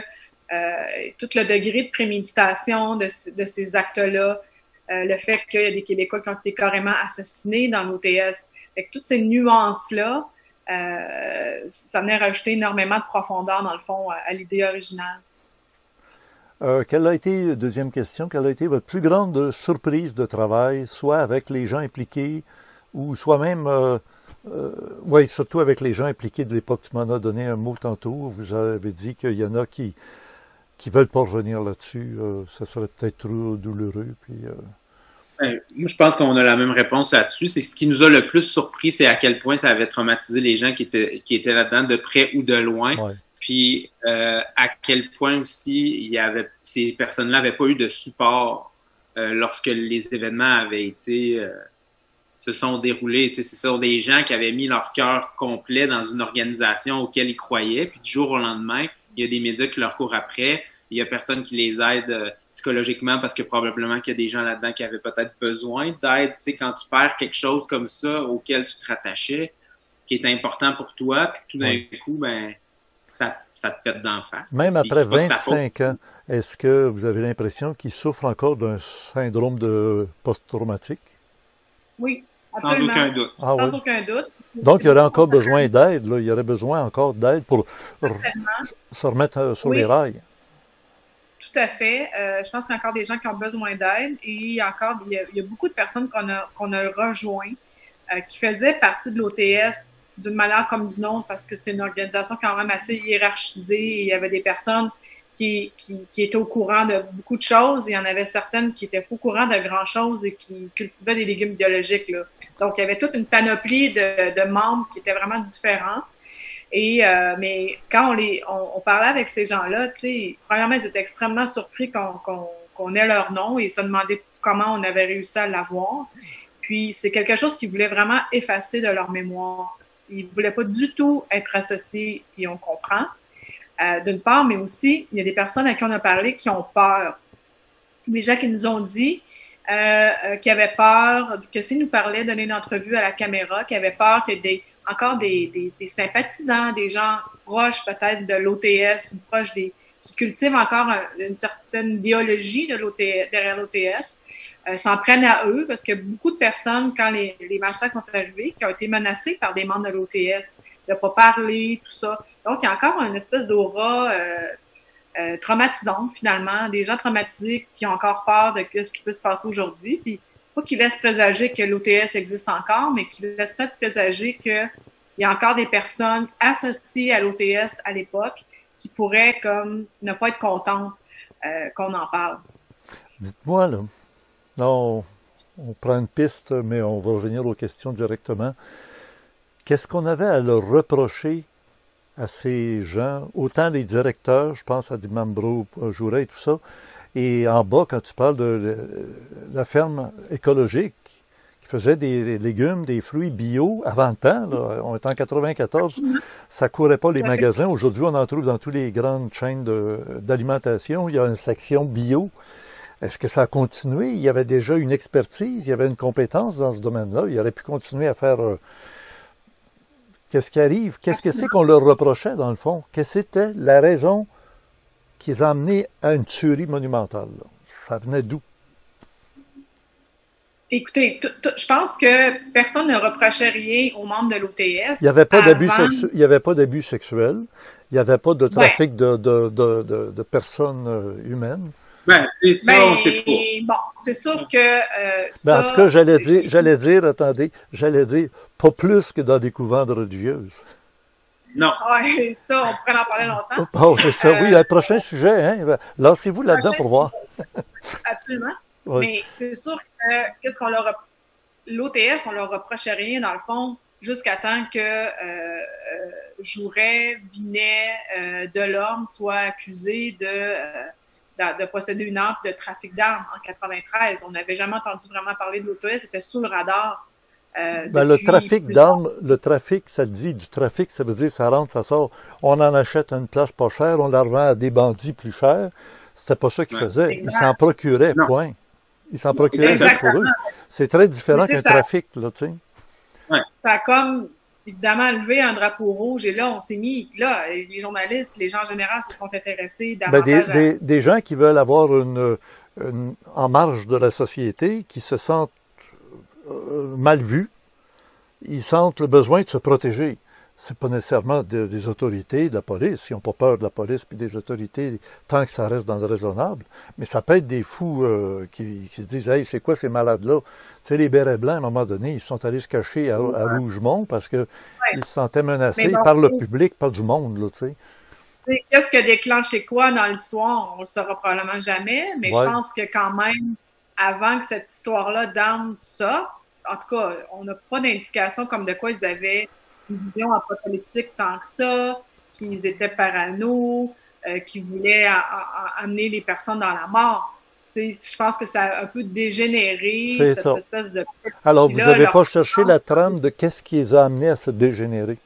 tout le degré de préméditation de ces actes-là, le fait qu'il y a des Québécois qui ont été carrément assassinés dans l'OTS, avec toutes ces nuances-là, ça venait rajouter énormément de profondeur, dans le fond, à l'idée originale. Quelle a été, deuxième question, quelle a été votre plus grande surprise de travail, soit avec les gens impliqués, ou soit même, surtout avec les gens impliqués de l'époque? Tu m'en as donné un mot tantôt, vous avez dit qu'il y en a qui veulent pas revenir là-dessus, ça serait peut-être trop douloureux, puis... Moi, je pense qu'on a la même réponse là-dessus. C'est ce qui nous a le plus surpris, c'est à quel point ça avait traumatisé les gens qui étaient là-dedans, de près ou de loin. Ouais. Puis à quel point aussi ces personnes-là n'avaient pas eu de support lorsque les événements se sont déroulés. Ce sont des gens qui avaient mis leur cœur complet dans une organisation auquel ils croyaient. Puis du jour au lendemain, il y a des médias qui leur courent après. Il y a personne qui les aide psychologiquement parce que probablement qu'il y a des gens là-dedans qui avaient peut-être besoin d'aide. Tu sais, quand tu perds quelque chose comme ça auquel tu te rattachais, qui est important pour toi, puis tout d'un coup, ça te pète d'en face. Même après 25 ans, est-ce que vous avez l'impression qu'ils souffrent encore d'un syndrome de post-traumatique? Oui, absolument. Sans aucun doute. Sans aucun doute. Donc, il y aurait encore besoin d'aide. Il y aurait besoin encore d'aide pour se remettre sur les rails. Tout à fait. Je pense qu'il y a encore des gens qui ont besoin d'aide et il y a beaucoup de personnes qu'on a rejoint qui faisaient partie de l'OTS d'une manière comme d'une autre parce que c'est une organisation quand même assez hiérarchisée et il y avait des personnes qui étaient au courant de beaucoup de choses et il y en avait certaines qui étaient pas au courant de grand chose et qui cultivaient des légumes biologiques, là. Donc, il y avait toute une panoplie de membres qui étaient vraiment différents. Et mais quand on parlait avec ces gens-là, tu sais, premièrement, ils étaient extrêmement surpris qu'on ait leur nom et se demandaient comment on avait réussi à l'avoir. Puis c'est quelque chose qu'ils voulaient vraiment effacer de leur mémoire. Ils voulaient pas du tout être associés, puis on comprend. D'une part, mais aussi, il y a des personnes à qui on a parlé qui ont peur. Des gens qui nous ont dit qui avait peur, que s'il nous parlait, donner une entrevue à la caméra, qui avait peur que encore des sympathisants, des gens proches peut-être de l'OTS ou proches qui cultivent encore une certaine idéologie derrière l'OTS, s'en prennent à eux, parce que beaucoup de personnes, quand les massacres sont arrivés, qui ont été menacées par des membres de l'OTS, de pas parler, tout ça. Donc, il y a encore une espèce d'aura traumatisante, finalement, des gens traumatisés qui ont encore peur de ce qui peut se passer aujourd'hui, puis pas qu'ils laissent présager que l'OTS existe encore, mais qu'ils laissent peut-être présager qu'il y a encore des personnes associées à l'OTS à l'époque qui pourraient comme ne pas être contentes qu'on en parle. Dites-moi, là, on prend une piste, mais on va revenir aux questions directement. Qu'est-ce qu'on avait à leur reprocher à ces gens, autant les directeurs, je pense à Dimambro, Jouret et tout ça, et en bas, quand tu parles de la ferme écologique, qui faisait des légumes, des fruits bio avant le temps, là, on est en 94, ça courait pas les magasins. Aujourd'hui, on en trouve dans toutes les grandes chaînes d'alimentation. Il y a une section bio. Est-ce que ça a continué? Il y avait déjà une expertise, il y avait une compétence dans ce domaine-là. Il aurait pu continuer à faire... Qu'est-ce qui arrive? Qu'est-ce que c'est qu'on leur reprochait, dans le fond? Qu'est-ce que c'était la raison qui les a amenés à une tuerie monumentale? Là? Ça venait d'où? Écoutez, je pense que personne ne reprochait rien aux membres de l'OTS. Il n'y avait pas d'abus sexuel. Il n'y avait pas d'abus sexuels. Il n'y avait pas de trafic de personnes humaines. Ben, c'est ça, on sait pas. Bon, c'est sûr que ça... En tout cas, j'allais dire, pas plus que dans des couvantes religieuses. Non. Oui, ça, on pourrait en parler longtemps. Oh, c'est ça, oui, un prochain sujet, hein. Lancez-vous là-dedans pour voir. Absolument. Oui. Mais c'est sûr que l'OTS, on leur reprochait rien, dans le fond, jusqu'à temps que Jouret, Binet, Delorme soient accusés de posséder une arme de trafic d'armes en 93. On n'avait jamais entendu vraiment parler de l'OTS, c'était sous le radar. Le trafic d'armes, le trafic, ça dit du trafic, ça veut dire ça rentre, ça sort. On en achète à une place pas chère, on la revend à des bandits plus chers. C'était pas ça qu'ils faisaient. Ils s'en procuraient, point. Ils s'en procuraient pour eux. C'est très différent qu'un trafic, là, tu sais. Ouais. Ça a comme, évidemment, levé un drapeau rouge et là, on s'est mis, là, les journalistes, les gens en général se sont intéressés davantage des gens qui veulent avoir en marge de la société, qui se sentent mal vus, ils sentent le besoin de se protéger. C'est pas nécessairement des autorités, de la police. Ils n'ont pas peur de la police puis des autorités tant que ça reste dans le raisonnable. Mais ça peut être des fous qui disent « Hey, c'est quoi ces malades-là? » Tu sais, les bérets blancs, à un moment donné, ils sont allés se cacher à Rougemont parce que ils se sentaient menacés par le public, par du monde, là, tu sais. Qu'est-ce qui a déclenché quoi dans l'histoire? On le saura probablement jamais, mais je pense que quand même, avant que cette histoire-là d'armes sorte, en tout cas, on n'a pas d'indication comme de quoi ils avaient une vision apocalyptique tant que ça, qu'ils étaient parano, qu'ils voulaient amener les personnes dans la mort. Je pense que ça a un peu dégénéré, cette espèce de... Alors, vous n'avez pas cherché la trame de qu'est-ce qui les a amenés à se dégénérer?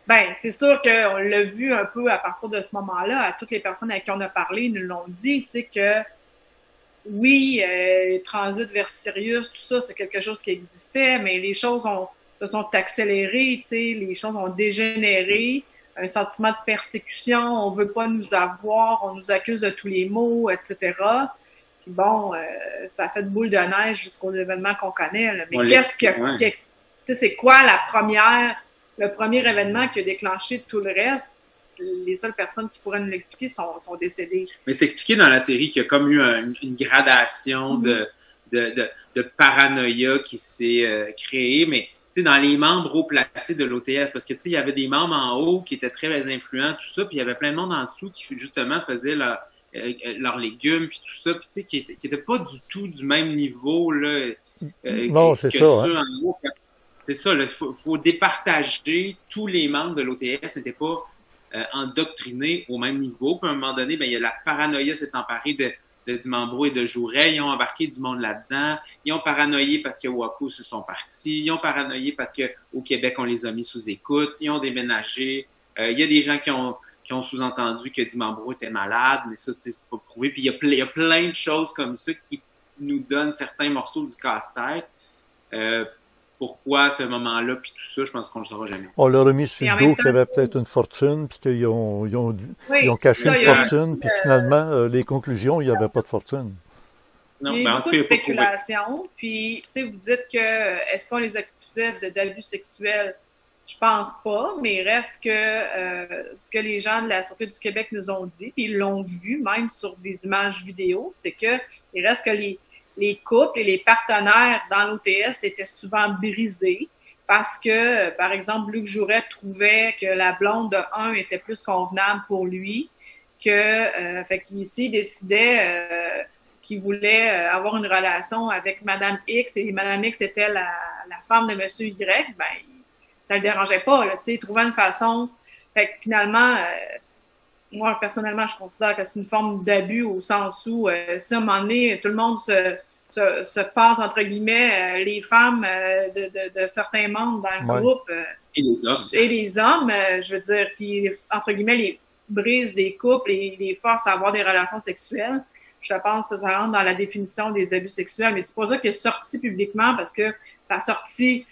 Ben, c'est sûr qu'on l'a vu un peu à partir de ce moment-là. À toutes les personnes à qui on a parlé nous l'ont dit, tu sais, que oui, transit vers Sirius, tout ça, c'est quelque chose qui existait, mais les choses se sont accélérées, tu sais, les choses ont dégénéré, un sentiment de persécution, on veut pas nous avoir, on nous accuse de tous les maux, etc. Puis bon, ça a fait de boule de neige jusqu'aux événements qu'on connaît, là. Mais c'est quoi le premier événement qui a déclenché tout le reste? Les seules personnes qui pourraient nous l'expliquer sont décédées. Mais c'est expliqué dans la série qu'il y a comme eu une gradation de paranoïa qui s'est créée, mais tu sais, dans les membres haut placés de l'OTS, parce que tu sais, il y avait des membres en haut qui étaient très influents, tout ça, puis il y avait plein de monde en dessous qui justement faisaient leurs légumes, puis tout ça, puis tu sais, qui étaient pas du tout du même niveau, là. Non, c'est ça. Ceux en haut. C'est ça, il faut départager. Tous les membres de l'OTS n'étaient pas endoctrinés au même niveau. Puis à un moment donné, ben, il y a la paranoïa s'est emparée de Dimambro et de Jouret. Ils ont embarqué du monde là-dedans. Ils ont paranoïé parce que Waco se sont partis. Ils ont paranoïé parce qu'au Québec, on les a mis sous écoute. Ils ont déménagé. Il y a des gens qui ont sous-entendu que Dimambro était malade, mais ça, c'est pas prouvé. Puis il y a plein de choses comme ça qui nous donne certains morceaux du casse-tête. Pourquoi à ce moment-là, puis tout ça, je pense qu'on ne le saura jamais. On leur a mis sur le dos qu'il y avait peut-être une fortune, puis qu'ils ont caché une fortune, puis finalement, les conclusions, il n'y avait pas de fortune. Non, il y a beaucoup de spéculation, puis vous dites que est-ce qu'on les accusait d'abus sexuels? Je pense pas, mais il reste que ce que les gens de la Sûreté du Québec nous ont dit, puis ils l'ont vu même sur des images vidéo, c'est que il reste que les couples et les partenaires dans l'OTS étaient souvent brisés parce que, par exemple, Luc Jouret trouvait que la blonde de un était plus convenable pour lui, fait qu'il décidait qu'il voulait avoir une relation avec Madame X et Madame X était la femme de Monsieur Y, ben ça le dérangeait pas, là, tu sais, il trouvait une façon. Fait que finalement, moi, personnellement, je considère que c'est une forme d'abus au sens où, si à un moment donné, tout le monde se passe, entre guillemets, les femmes de certains membres dans le groupe. Et les hommes. Et les hommes, je veux dire, qui, entre guillemets, les brisent des couples et les forcent à avoir des relations sexuelles. Je pense que ça rentre dans la définition des abus sexuels, mais c'est pas ça qui est sorti publiquement parce que ça a sorti.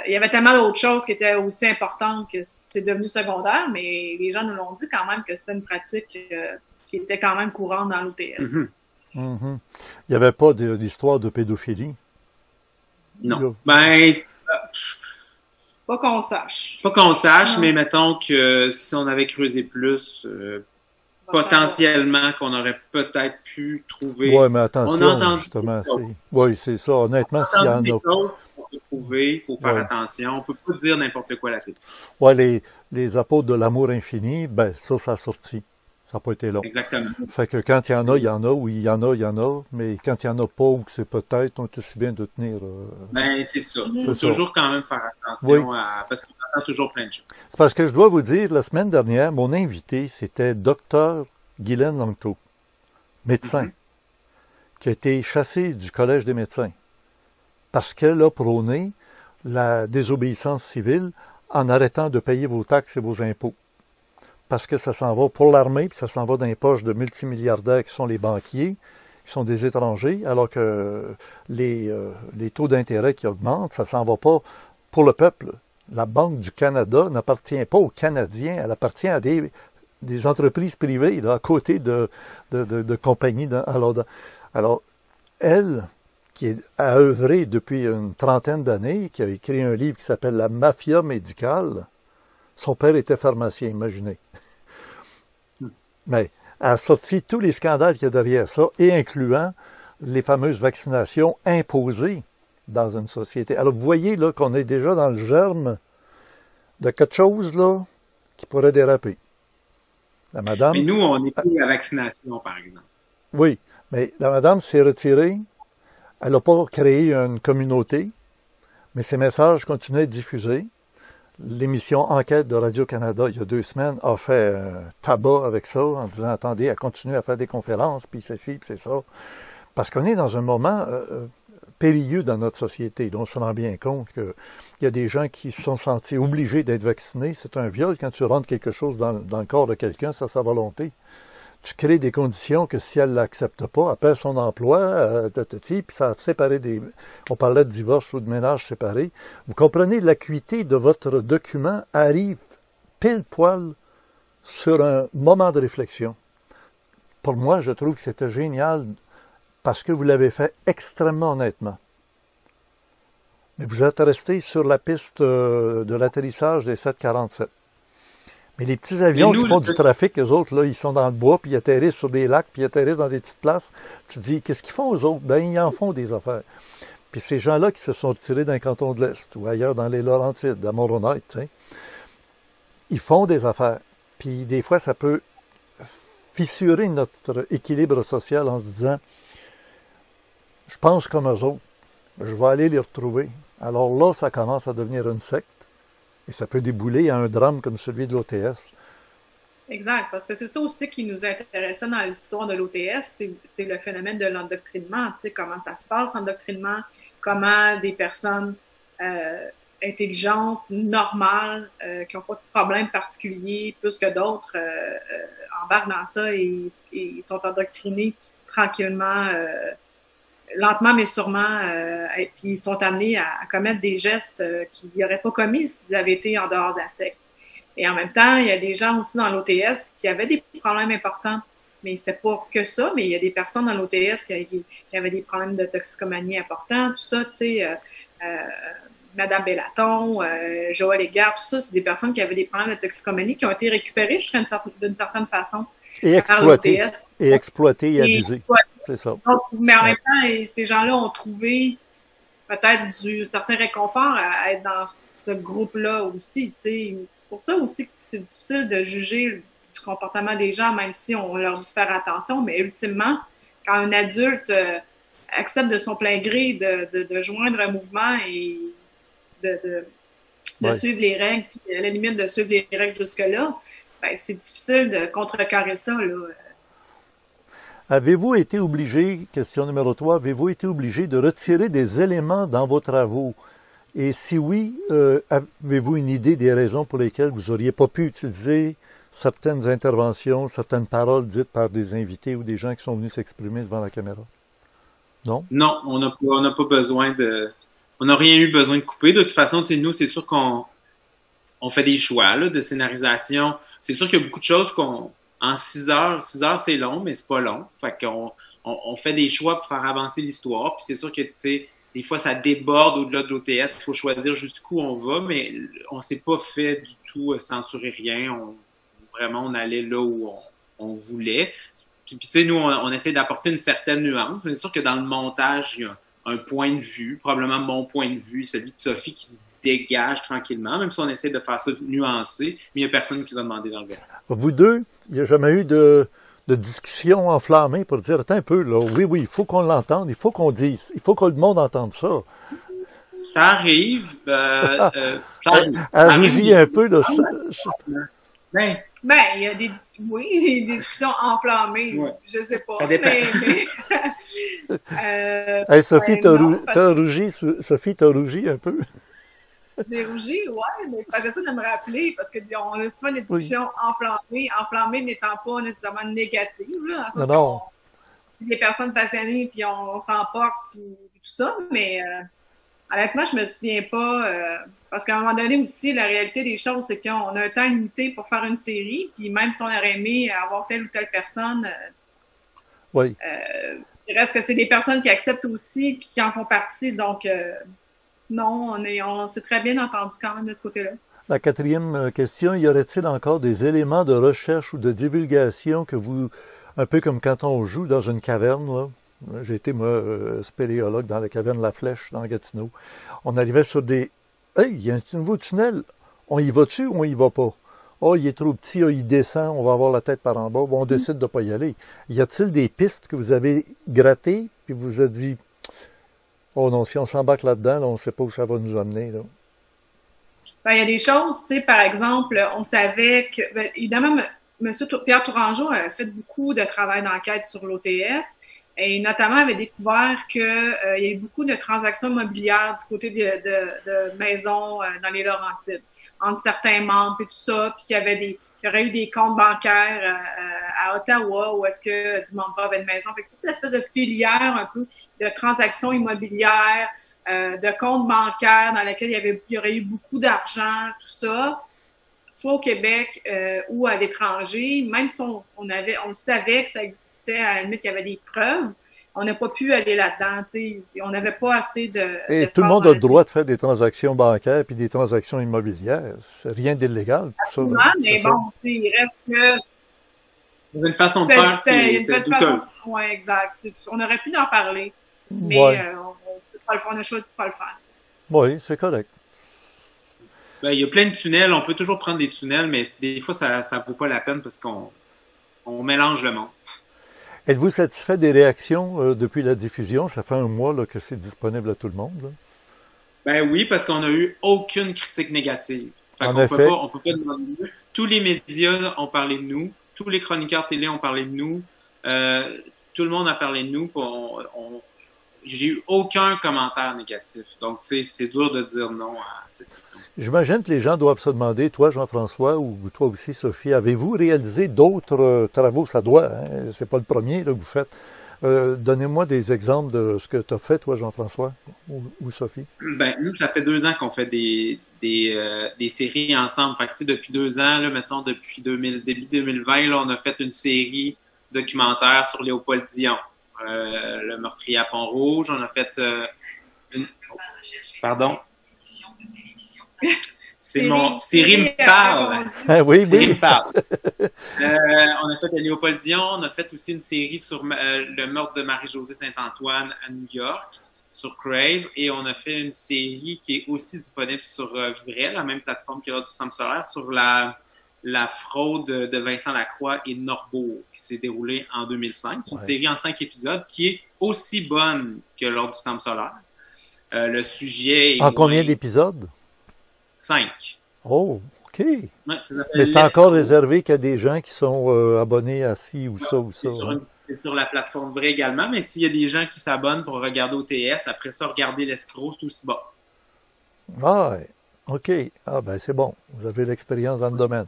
Il y avait tellement d'autres choses qui étaient aussi importantes que c'est devenu secondaire, mais les gens nous l'ont dit quand même que c'était une pratique qui était quand même courante dans l'OTS. Mm-hmm. Mm-hmm. Il n'y avait pas d'histoire de pédophilie? Non. Pas qu'on sache. Pas qu'on sache, mais mettons que si on avait creusé plus, potentiellement qu'on aurait peut-être pu trouver. Oui, mais attention, justement. Oui, c'est ça. Honnêtement, s'il y en a. Il faut faire attention. On ne peut pas dire n'importe quoi là-dessus. Oui, les apôtres de l'amour infini, ça a sorti. Ça n'a pas été long. Exactement. Fait que quand il y en a, il y en a. Oui, il y en a. Mais quand il n'y en a pas ou que c'est peut-être, on est aussi bien de tenir. C'est ça. Il faut toujours quand même faire attention parce qu'on entend toujours plein de choses. C'est parce que je dois vous dire, la semaine dernière, mon invité, c'était Dr. Guylaine Langto, médecin, qui a été chassé du Collège des médecins parce qu'elle a prôné la désobéissance civile en arrêtant de payer vos taxes et vos impôts. Parce que ça s'en va pour l'armée, puis ça s'en va dans les poches de multimilliardaires qui sont les banquiers, qui sont des étrangers, alors que les taux d'intérêt qui augmentent, ça s'en va pas pour le peuple. La Banque du Canada n'appartient pas aux Canadiens, elle appartient à des entreprises privées, là, à côté de compagnies. Alors, elle, qui a œuvré depuis une trentaine d'années, qui a écrit un livre qui s'appelle « La mafia médicale », son père était pharmacien, imaginez. Mais elle a sorti tous les scandales qu'il y a derrière ça, et incluant les fameuses vaccinations imposées dans une société. Alors, vous voyez là qu'on est déjà dans le germe de quelque chose là qui pourrait déraper. La madame... Mais nous, on est pour la vaccination, par exemple. Oui, mais la madame s'est retirée. Elle n'a pas créé une communauté, mais ses messages continuaient à être diffusés. L'émission Enquête de Radio-Canada, il y a 2 semaines, a fait tabac avec ça, en disant, attendez, elle continue à faire des conférences, puis c'est ci, puis c'est ça. Parce qu'on est dans un moment périlleux dans notre société. On se rend bien compte qu'il y a des gens qui se sont sentis obligés d'être vaccinés. C'est un viol quand tu rentres quelque chose dans le corps de quelqu'un, c'est sa volonté. Tu crées des conditions que si elle ne l'accepte pas, elle perd son emploi, puis ça a séparé des... On parlait de divorce ou de ménage séparé. Vous comprenez, l'acuité de votre document arrive pile poil sur un moment de réflexion. Pour moi, je trouve que c'était génial parce que vous l'avez fait extrêmement honnêtement. Mais vous êtes resté sur la piste de l'atterrissage des 747. Mais les petits avions qui font du trafic, eux autres, là, ils sont dans le bois, puis ils atterrissent sur des lacs, puis ils atterrissent dans des petites places. Tu te dis, qu'est-ce qu'ils font, eux autres? Ben, ils en font des affaires. Puis ces gens-là qui se sont retirés d'un canton de l'Est, ou ailleurs dans les Laurentides, à Montronite, tu sais, ils font des affaires. Puis des fois, ça peut fissurer notre équilibre social en se disant, je pense comme eux autres, je vais aller les retrouver. Alors là, ça commence à devenir une secte. Et ça peut débouler à un drame comme celui de l'OTS. Exact, parce que c'est ça aussi qui nous intéressait dans l'histoire de l'OTS, c'est le phénomène de l'endoctrinement. Tu sais, comment ça se passe, l'endoctrinement, comment des personnes intelligentes, normales, qui n'ont pas de problème particulier, plus que d'autres, embarquent dans ça et ils sont endoctrinés tranquillement lentement mais sûrement, et puis ils sont amenés à commettre des gestes qu'ils n'auraient pas commis s'ils avaient été en dehors de la secte. Et en même temps, il y a des gens aussi dans l'OTS qui avaient des problèmes importants. Mais c'était pas que ça, mais il y a des personnes dans l'OTS qui avaient des problèmes de toxicomanie importants, tout ça, tu sais, Madame Bellaton, Joël Égard, tout ça, c'est des personnes qui avaient des problèmes de toxicomanie qui ont été récupérées d'une certaine façon. Et exploitées. Et exploitées et abusées. C'est ça. Donc, mais en même temps, ces gens-là ont trouvé peut-être certain réconfort à être dans ce groupe-là aussi, tu sais. C'est pour ça aussi que c'est difficile de juger du comportement des gens, même si on leur dit de faire attention, mais ultimement, quand un adulte accepte de son plein gré de joindre un mouvement et de suivre les règles, puis à la limite de suivre les règles jusque-là, ben, c'est difficile de contrecarrer ça, là. Avez-vous été obligé, question numéro 3, avez-vous été obligé de retirer des éléments dans vos travaux? Et si oui, avez-vous une idée des raisons pour lesquelles vous n'auriez pas pu utiliser certaines interventions, certaines paroles dites par des invités ou des gens qui sont venus s'exprimer devant la caméra? Non? Non, on n'a pas besoin de... On n'a rien eu besoin de couper. De toute façon, tu sais, nous, c'est sûr qu'on fait des choix là, de scénarisation. C'est sûr qu'il y a beaucoup de choses en 6 heures, c'est long, mais c'est pas long. Fait qu'on fait des choix pour faire avancer l'histoire. Puis c'est sûr que, tu sais, des fois, ça déborde au-delà de l'OTS. Il faut choisir jusqu'où on va, mais on s'est pas fait du tout censurer rien. Vraiment, on allait là où on voulait. Puis tu sais, nous, on essaie d'apporter une certaine nuance. Mais c'est sûr que dans le montage, il y a un point de vue, probablement mon point de vue, celui de Sophie qui se dégage tranquillement, même si on essaie de faire ça nuancé, mais il n'y a personne qui nous a demandé d'enlever. Vous deux, il n'y a jamais eu de discussion enflammée pour dire, attends un peu, là, oui, il faut qu'on l'entende, il faut qu'on dise, il faut que le monde entende ça. Ça arrive. Elle rougit un peu, là. Ben, il y a des discussions enflammées. Ouais. Je sais pas. Ça dépend. Hey, Sophie, t'as rougi. Sophie, t'as rougi un peu. J'ai rougi, ouais, mais j'essaie de me rappeler parce qu'on a souvent des discussions enflammées n'étant pas nécessairement négatives, là. Non. Des personnes passionnées, puis on s'emporte, puis tout ça, mais honnêtement, je me souviens pas, parce qu'à un moment donné aussi, la réalité des choses, c'est qu'on a un temps limité pour faire une série, puis même si on aurait aimé avoir telle ou telle personne, il reste que c'est des personnes qui acceptent aussi, puis qui en font partie, donc non, on s'est très bien entendu quand même de ce côté-là. La 4e question, y aurait-il encore des éléments de recherche ou de divulgation que vous, un peu comme quand on joue dans une caverne, là? J'ai été, moi, spéléologue dans la caverne La Flèche, dans Gatineau. On arrivait sur des... Hey, il y a un nouveau tunnel. On y va dessus ou on y va pas? Oh, il est trop petit, oh, il descend, on va avoir la tête par en bas. Bon, on décide de pas y aller. Y a-t-il des pistes que vous avez grattées, puis vous avez dit, oh non, si on s'embarque là-dedans, là, on ne sait pas où ça va nous amener, là? Ben, il y a des choses, tu sais, par exemple, on savait que... Ben, évidemment, M. Pierre Tourangeau a fait beaucoup de travail d'enquête sur l'OTS, et notamment avait découvert qu'il y a eu beaucoup de transactions immobilières du côté de maisons dans les Laurentides, entre certains membres et tout ça, puis qu'il y aurait eu des comptes bancaires à Ottawa où est-ce que du membre avait une maison. Fait que toute l'espèce de filière un peu de transactions immobilières, de comptes bancaires dans lesquels il y aurait eu beaucoup d'argent, tout ça, soit au Québec ou à l'étranger, même si on savait que ça existait, à la limite, il y avait des preuves. On n'a pas pu aller là-dedans. On n'avait pas assez de... Et tout le monde a le droit de faire des transactions bancaires puis des transactions immobilières. C'est rien d'illégal. Absolument, mais bon, il reste que... C'est une façon de faire qui est douteuse. Oui, exact. On aurait pu en parler, mais on a choisi de ne pas le faire. Oui, c'est correct. Ben, il y a plein de tunnels. On peut toujours prendre des tunnels, mais des fois, ça ne vaut pas la peine parce qu'on mélange le monde. Êtes-vous satisfait des réactions depuis la diffusion? Ça fait un mois là, que c'est disponible à tout le monde. Là. Ben oui, parce qu'on n'a eu aucune critique négative. En effet. On peut pas demander mieux. Tous les médias ont parlé de nous. Tous les chroniqueurs télé ont parlé de nous. Tout le monde a parlé de nous. J'ai eu aucun commentaire négatif. Donc, tu sais, c'est dur de dire non à cette question. J'imagine que les gens doivent se demander, toi, Jean-François, ou toi aussi, Sophie, avez-vous réalisé d'autres travaux? Ça doit, hein? C'est pas le premier là, que vous faites. Donnez-moi des exemples de ce que tu as fait, toi, Jean-François, ou Sophie. Ben, nous, ça fait 2 ans qu'on fait des séries ensemble. Fait que, depuis 2 ans, là, mettons, depuis début 2020, là, on a fait une série documentaire sur Léopold Dion, le meurtrier à Pont-Rouge. On a fait Pardon? C'est mon... Siri me parle! Oui, Siri me parle. On a fait de Léopold Dion. On a fait aussi une série sur le meurtre de Marie-Josée Saint-Antoine à New York, sur Crave. Et on a fait une série qui est aussi disponible sur Vivray, la même plateforme que l'autre du Centre solaire, sur la fraude de Vincent Lacroix et Norbourg, qui s'est déroulée en 2005. C'est une série en 5 épisodes qui est aussi bonne que lors du Temple solaire. Le sujet est en combien d'épisodes? 5. Oh, OK. Ouais, mais c'est encore réservé qu'à des gens qui sont abonnés à ci ou ça ou ça. C'est sur la plateforme Vrai également, mais s'il y a des gens qui s'abonnent pour regarder OTS, après ça, regarder l'escroc, c'est aussi bon. Ah, OK. Ah, ben c'est bon. Vous avez l'expérience dans le domaine.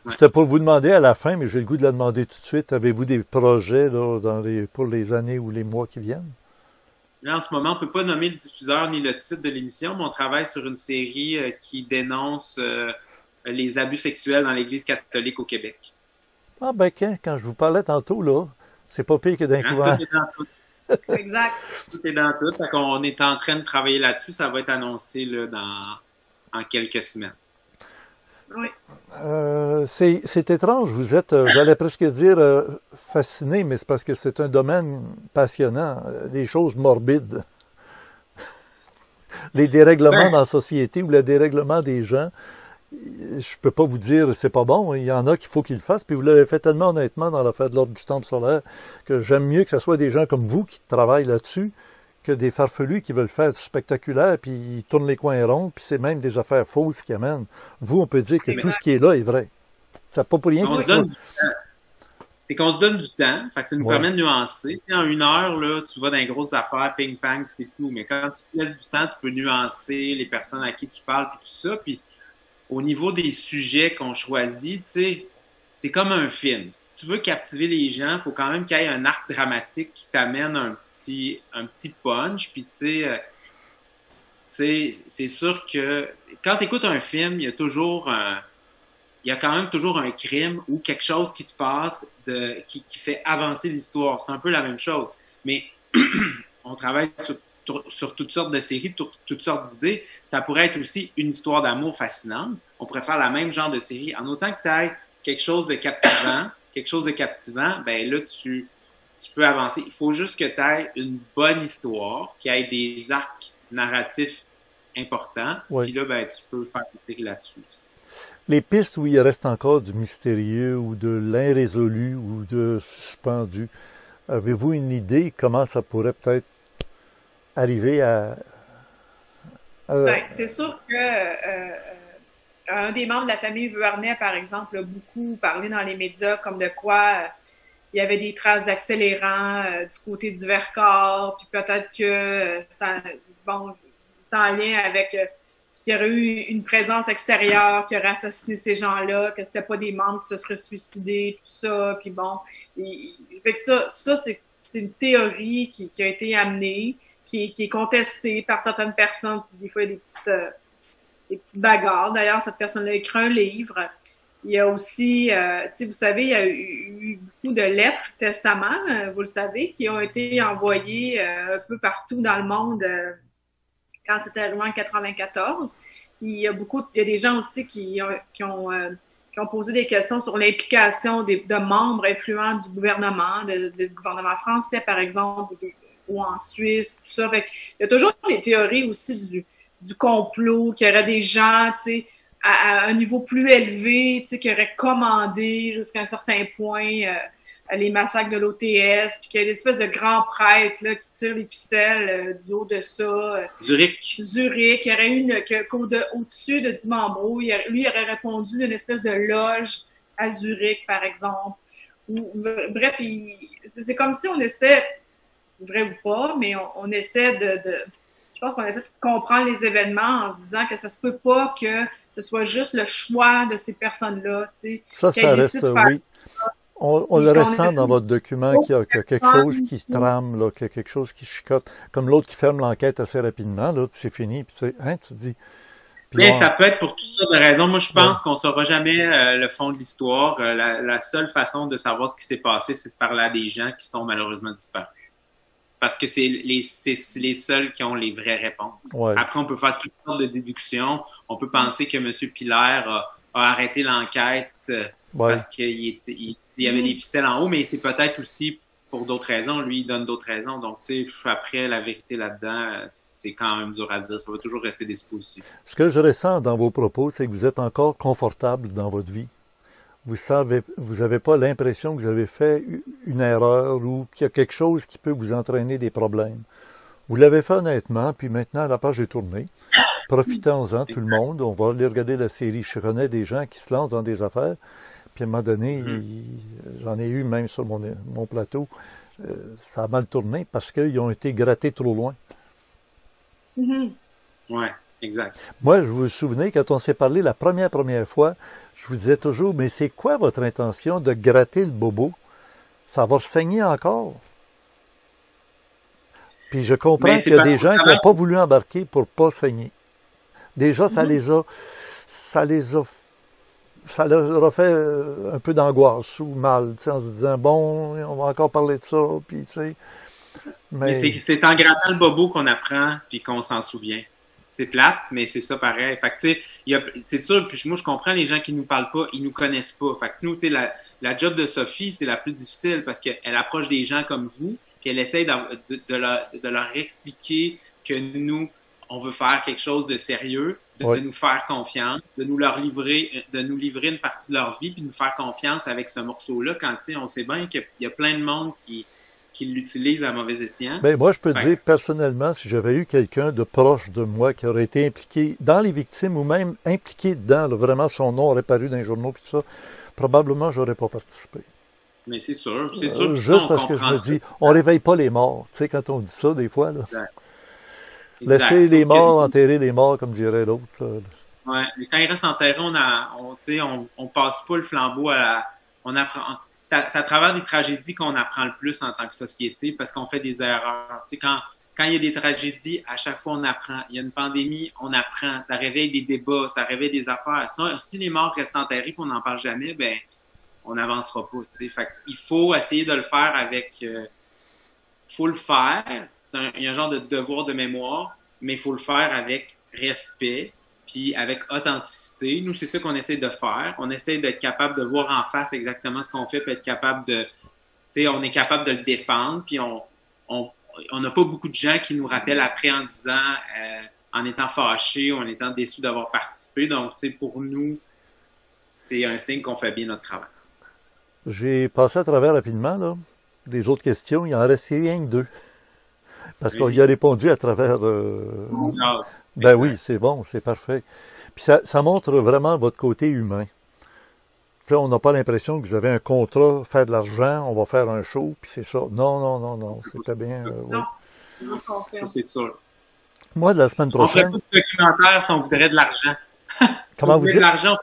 C'était pour vous demander à la fin, mais j'ai le goût de la demander tout de suite. Avez-vous des projets là, pour les années ou les mois qui viennent? Là, en ce moment, on ne peut pas nommer le diffuseur ni le titre de l'émission, mais on travaille sur une série qui dénonce les abus sexuels dans l'Église catholique au Québec. Ah ben quand je vous parlais tantôt, là, c'est pas pire que d'un couvent. Tout est dans tout. Exact. Tout est dans tout. Fait qu'on est en train de travailler là-dessus. Ça va être annoncé là, en quelques semaines. Oui. C'est étrange, vous êtes, j'allais presque dire fasciné, mais c'est parce que c'est un domaine passionnant, des choses morbides. Les dérèglements dans la société ou le dérèglement des gens, je peux pas vous dire c'est pas bon, il y en a qu'il faut qu'ils le fassent, puis vous l'avez fait tellement honnêtement dans l'affaire de l'Ordre du Temple solaire que j'aime mieux que ce soit des gens comme vous qui travaillent là-dessus que des farfelus qui veulent faire du spectaculaire, puis ils tournent les coins ronds, puis c'est même des affaires fausses qui amènent. Vous, on peut dire que tout ce qui est là est vrai. Ça n'a pas pour rien que c'est qu'on se donne du temps, fait que ça nous permet de nuancer. Tu sais, en 1 heure, là, tu vas dans les grosses affaires, ping-pang, c'est tout. Mais quand tu te laisses du temps, tu peux nuancer les personnes à qui tu parles, puis tout ça. Puis au niveau des sujets qu'on choisit, tu sais, c'est comme un film. Si tu veux captiver les gens, il faut quand même qu'il y ait un arc dramatique qui t'amène un petit punch. Puis tu sais, c'est sûr que quand tu écoutes un film, il y a quand même toujours un crime ou quelque chose qui se passe qui fait avancer l'histoire. C'est un peu la même chose. Mais on travaille sur toutes sortes de séries, toutes sortes d'idées. Ça pourrait être aussi une histoire d'amour fascinante. On pourrait faire la même genre de série. En autant que tu aies quelque chose de captivant, ben là, tu peux avancer. Il faut juste que tu aies une bonne histoire, qu'il y ait des arcs narratifs importants. Puis là, ben, tu peux faire une série là-dessus. Les pistes où il reste encore du mystérieux ou de l'irrésolu ou de suspendu, avez-vous une idée comment ça pourrait peut-être arriver à... Ben, c'est sûr que un des membres de la famille Vuarnet, par exemple, a beaucoup parlé dans les médias comme de quoi il y avait des traces d'accélérants du côté du Vercors, puis peut-être que c'est en lien avec qu'il y aurait eu une présence extérieure qui aurait assassiné ces gens-là, que c'était pas des membres qui se seraient suicidés, tout ça, puis bon. Fait que ça c'est une théorie qui a été amenée, qui est contestée par certaines personnes, puis des fois il y a des petites bagarres. D'ailleurs, cette personne-là a écrit un livre. Il y a aussi, vous savez, il y a eu beaucoup de lettres, testaments, vous le savez, qui ont été envoyés un peu partout dans le monde quand c'était arrivé en 94. Il y a des gens aussi qui ont posé des questions sur l'implication de membres influents du gouvernement, du gouvernement français, par exemple, ou en Suisse, tout ça. Fait il y a toujours des théories aussi du complot, qu'il y aurait des gens, tu sais, à un niveau plus élevé, tu sais, qui auraient commandé jusqu'à un certain point les massacres de l'OTS, puis qu'il y a une espèce de grand prêtre là, qui tire les ficelles du haut de ça. Zurich. Il y aurait au-dessus de Dimambro, lui il aurait répondu d'une espèce de loge à Zurich, par exemple. Bref, c'est comme si on essaie, vrai ou pas, mais on essaie je pense qu'on essaie de comprendre les événements en se disant que ça se peut pas que ce soit juste le choix de ces personnes-là, tu sais. Ça reste, oui. On le ressent dans votre document qu'il y a quelque chose qui trame, là, qu'il y a quelque chose qui chicote. Comme l'autre qui ferme l'enquête assez rapidement, là, c'est fini, puis tu te dis... Mais ça peut être pour toutes sortes de raisons. Moi, je pense qu'on ne saura jamais le fond de l'histoire. La seule façon de savoir ce qui s'est passé, c'est de parler à des gens qui sont malheureusement disparus. Parce que c'est les seuls qui ont les vraies réponses. Ouais. Après, on peut faire toutes sortes de déductions. On peut penser que M. Pilaire a arrêté l'enquête parce qu'il y avait des ficelles en haut, mais c'est peut-être aussi pour d'autres raisons. Lui, il donne d'autres raisons. Donc, tu sais, après, la vérité là-dedans, c'est quand même dur à dire. Ça va toujours rester des suppositions. Ce que je ressens dans vos propos, c'est que vous êtes encore confortable dans votre vie. Vous n'avez pas l'impression que vous avez fait une erreur ou qu'il y a quelque chose qui peut vous entraîner des problèmes. Vous l'avez fait honnêtement, puis maintenant, la page est tournée. Profitons-en, tout le monde. On va aller regarder la série. Je connais des gens qui se lancent dans des affaires. Puis à un moment donné, j'en ai eu même sur mon plateau, ça a mal tourné parce qu'ils ont été grattés trop loin. Oui, exact. Moi, je vous souvenez, quand on s'est parlé la première fois, je vous disais toujours, mais c'est quoi votre intention de gratter le bobo? Ça va saigner encore. Puis je comprends qu'il y a des gens qui n'ont pas voulu embarquer pour ne pas saigner. Déjà, ça leur a fait un peu d'angoisse ou mal, en se disant, bon, on va encore parler de ça, puis tu sais. Mais c'est en grattant le bobo qu'on apprend, puis qu'on s'en souvient. C'est plate, mais c'est ça pareil. Fait que, tu sais, c'est sûr, puis moi, je comprends les gens qui nous parlent pas, ils nous connaissent pas. Fait que nous, tu sais, la job de Sophie, c'est la plus difficile parce qu'elle approche des gens comme vous, puis elle essaie de leur expliquer que nous, on veut faire quelque chose de sérieux, de nous faire confiance, de nous livrer une partie de leur vie, puis de nous faire confiance avec ce morceau-là, quand, tu sais, on sait bien qu'il y a plein de monde qui l'utilisent à mauvais escient. Bien, moi, je peux te dire, personnellement, si j'avais eu quelqu'un de proche de moi qui aurait été impliqué dans les victimes ou même impliqué dedans, là, vraiment, son nom aurait paru dans les journaux, puis tout ça, probablement, j'aurais pas participé. Mais c'est sûr, c'est sûr. Juste parce que je me dis, on réveille pas les morts. Tu sais, quand on dit ça, des fois, là. Laisser les morts enterrer les morts, comme dirait l'autre. Oui, mais quand ils restent enterrés, on passe pas le flambeau on apprend. C'est à travers des tragédies qu'on apprend le plus en tant que société parce qu'on fait des erreurs. Tu sais, quand il y a des tragédies, à chaque fois, on apprend. Il y a une pandémie, on apprend. Ça réveille des débats, ça réveille des affaires. Si les morts restent enterrés et qu'on n'en parle jamais, ben on n'avancera pas. Tu sais. Fait il faut essayer de le faire avec... faut le faire. Il y a un genre de devoir de mémoire, mais il faut le faire avec respect puis avec authenticité. Nous, c'est ça qu'on essaie de faire. On essaie d'être capable de voir en face exactement ce qu'on fait puis être capable de... Tu sais, on est capable de le défendre puis on n'a pas beaucoup de gens qui nous rappellent après en disant, en étant fâchés ou en étant déçus d'avoir participé. Donc, tu sais, pour nous, c'est un signe qu'on fait bien notre travail. J'ai passé à travers rapidement, là, des autres questions. Il en reste rien que 2. Parce qu'on y a répondu à travers... Ben oui, c'est bon, c'est parfait. Puis ça montre vraiment votre côté humain. Tu sais, on n'a pas l'impression que vous avez un contrat, faire de l'argent, on va faire un show, puis c'est ça. Non, c'était bien... oui. Ça, c'est sûr. Moi, la semaine prochaine... On ferait pas de documentaire si on voudrait de l'argent. Comment vous dites? De l'argent,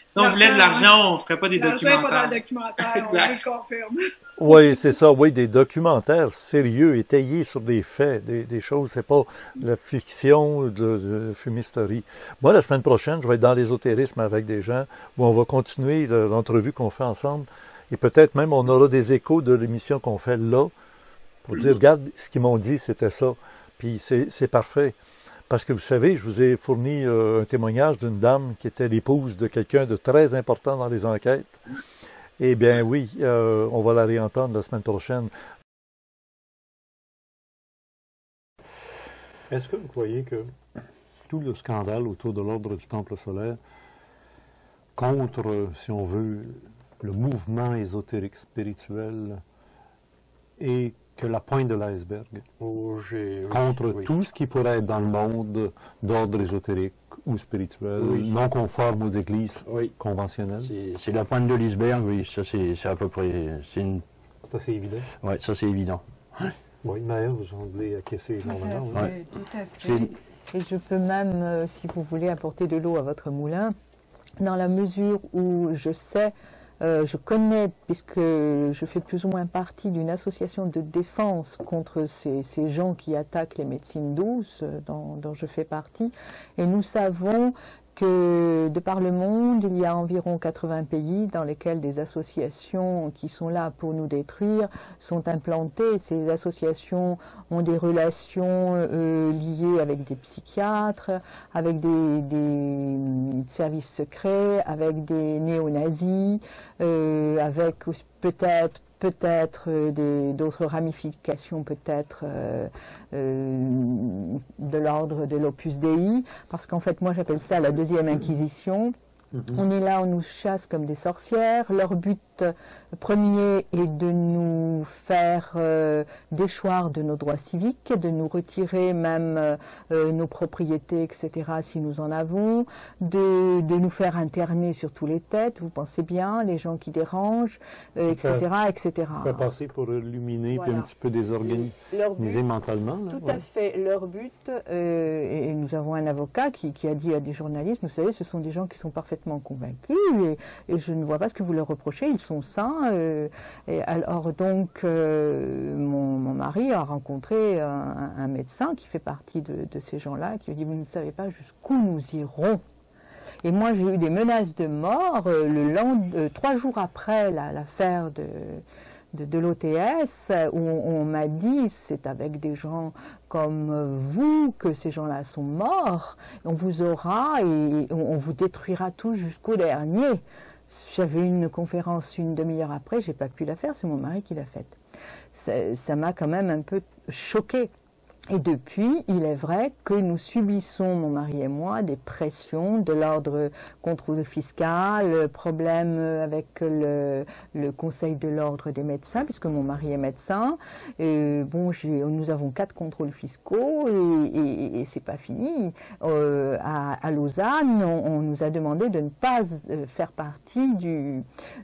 si on voulait de l'argent, on ne ferait pas des documentaires. Pas dans le documentaire, exact. On le confirme. Oui, c'est ça. Oui, des documentaires sérieux, étayés sur des faits, des choses. C'est pas la fiction de fumisterie. Moi, la semaine prochaine, je vais être dans l'ésotérisme avec des gens où on va continuer l'entrevue qu'on fait ensemble. Et peut-être même on aura des échos de l'émission qu'on fait là pour dire, regarde, ce qu'ils m'ont dit, c'était ça. Puis c'est parfait. Parce que vous savez, je vous ai fourni un témoignage d'une dame qui était l'épouse de quelqu'un de très important dans les enquêtes. Eh bien oui, on va la réentendre la semaine prochaine. Est-ce que vous croyez que tout le scandale autour de l'ordre du Temple solaire contre, si on veut, le mouvement ésotérique spirituel et que la pointe de l'iceberg contre tout ce qui pourrait être dans le monde d'ordre ésotérique ou spirituel, non conforme aux églises conventionnelles? C'est la pointe de l'iceberg, oui, ça c'est à peu près... C'est assez évident? Oui, ça c'est évident. Oui, Maëlle, vous semblez acquiescer énormément. Oui, tout à fait. Et je peux même, si vous voulez, apporter de l'eau à votre moulin, dans la mesure où je sais Je connais, puisque je fais plus ou moins partie d'une association de défense contre ces gens qui attaquent les médecines douces, dont je fais partie, et nous savons que de par le monde, il y a environ 80 pays dans lesquels des associations qui sont là pour nous détruire sont implantées. Ces associations ont des relations liées avec des psychiatres, avec des services secrets, avec des néo-nazis, avec peut-être d'autres ramifications, peut-être de l'ordre de l'Opus Dei, parce qu'en fait, moi j'appelle ça la deuxième Inquisition. On est là, on nous chasse comme des sorcières. Leur but premier est de nous faire déchoir de nos droits civiques, de nous retirer même nos propriétés, etc., si nous en avons, de nous faire interner sur tous les têtes, vous pensez bien, les gens qui dérangent, etc., etc. Faire passer pour illuminer, puis un petit peu désorganiser mentalement. Là, tout à fait. Leur but, et nous avons un avocat qui a dit à des journalistes, vous savez, ce sont des gens qui sont parfaitement convaincus, et je ne vois pas ce que vous leur reprochez, ils sont sains. Et alors donc, mon mari a rencontré un médecin qui fait partie de ces gens-là, qui lui dit, vous ne savez pas jusqu'où nous irons. Et moi, j'ai eu des menaces de mort 3 jours après l'affaire de l'OTS, où on m'a dit, c'est avec des gens comme vous que ces gens-là sont morts, on vous aura et on vous détruira tous jusqu'au dernier. J'avais une conférence une demi-heure après, j'ai pas pu la faire, c'est mon mari qui l'a faite. Ça m'a quand même un peu choquée. Et depuis, il est vrai que nous subissons, mon mari et moi, des pressions de l'ordre contrôle fiscal, problème avec le Conseil de l'ordre des médecins, puisque mon mari est médecin. Bon, nous avons 4 contrôles fiscaux et c'est pas fini. À Lausanne, on nous a demandé de ne pas faire partie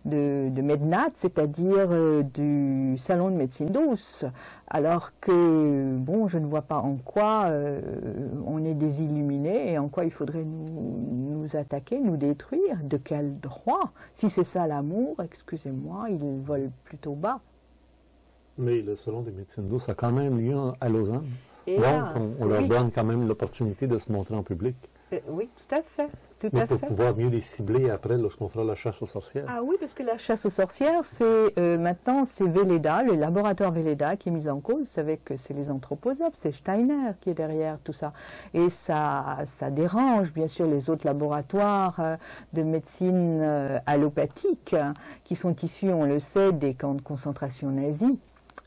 de Mednat, c'est-à-dire du salon de médecine douce, alors que, bon, je ne vois pas en quoi on est des illuminés et en quoi il faudrait nous attaquer, nous détruire. De quel droit? Si c'est ça l'amour, excusez-moi, ils volent plutôt bas. Mais le salon des médecines douces a quand même lieu à Lausanne. Donc, on leur donne quand même l'opportunité de se montrer en public. Oui, tout à fait. Mais pour pouvoir mieux les cibler après lorsqu'on fera la chasse aux sorcières. Ah oui, parce que la chasse aux sorcières, c'est maintenant c'est Velleda, le laboratoire Velleda qui est mis en cause. Vous savez que c'est les anthroposophes, c'est Steiner qui est derrière tout ça. Et ça dérange bien sûr les autres laboratoires de médecine allopathique qui sont issus, on le sait, des camps de concentration nazis.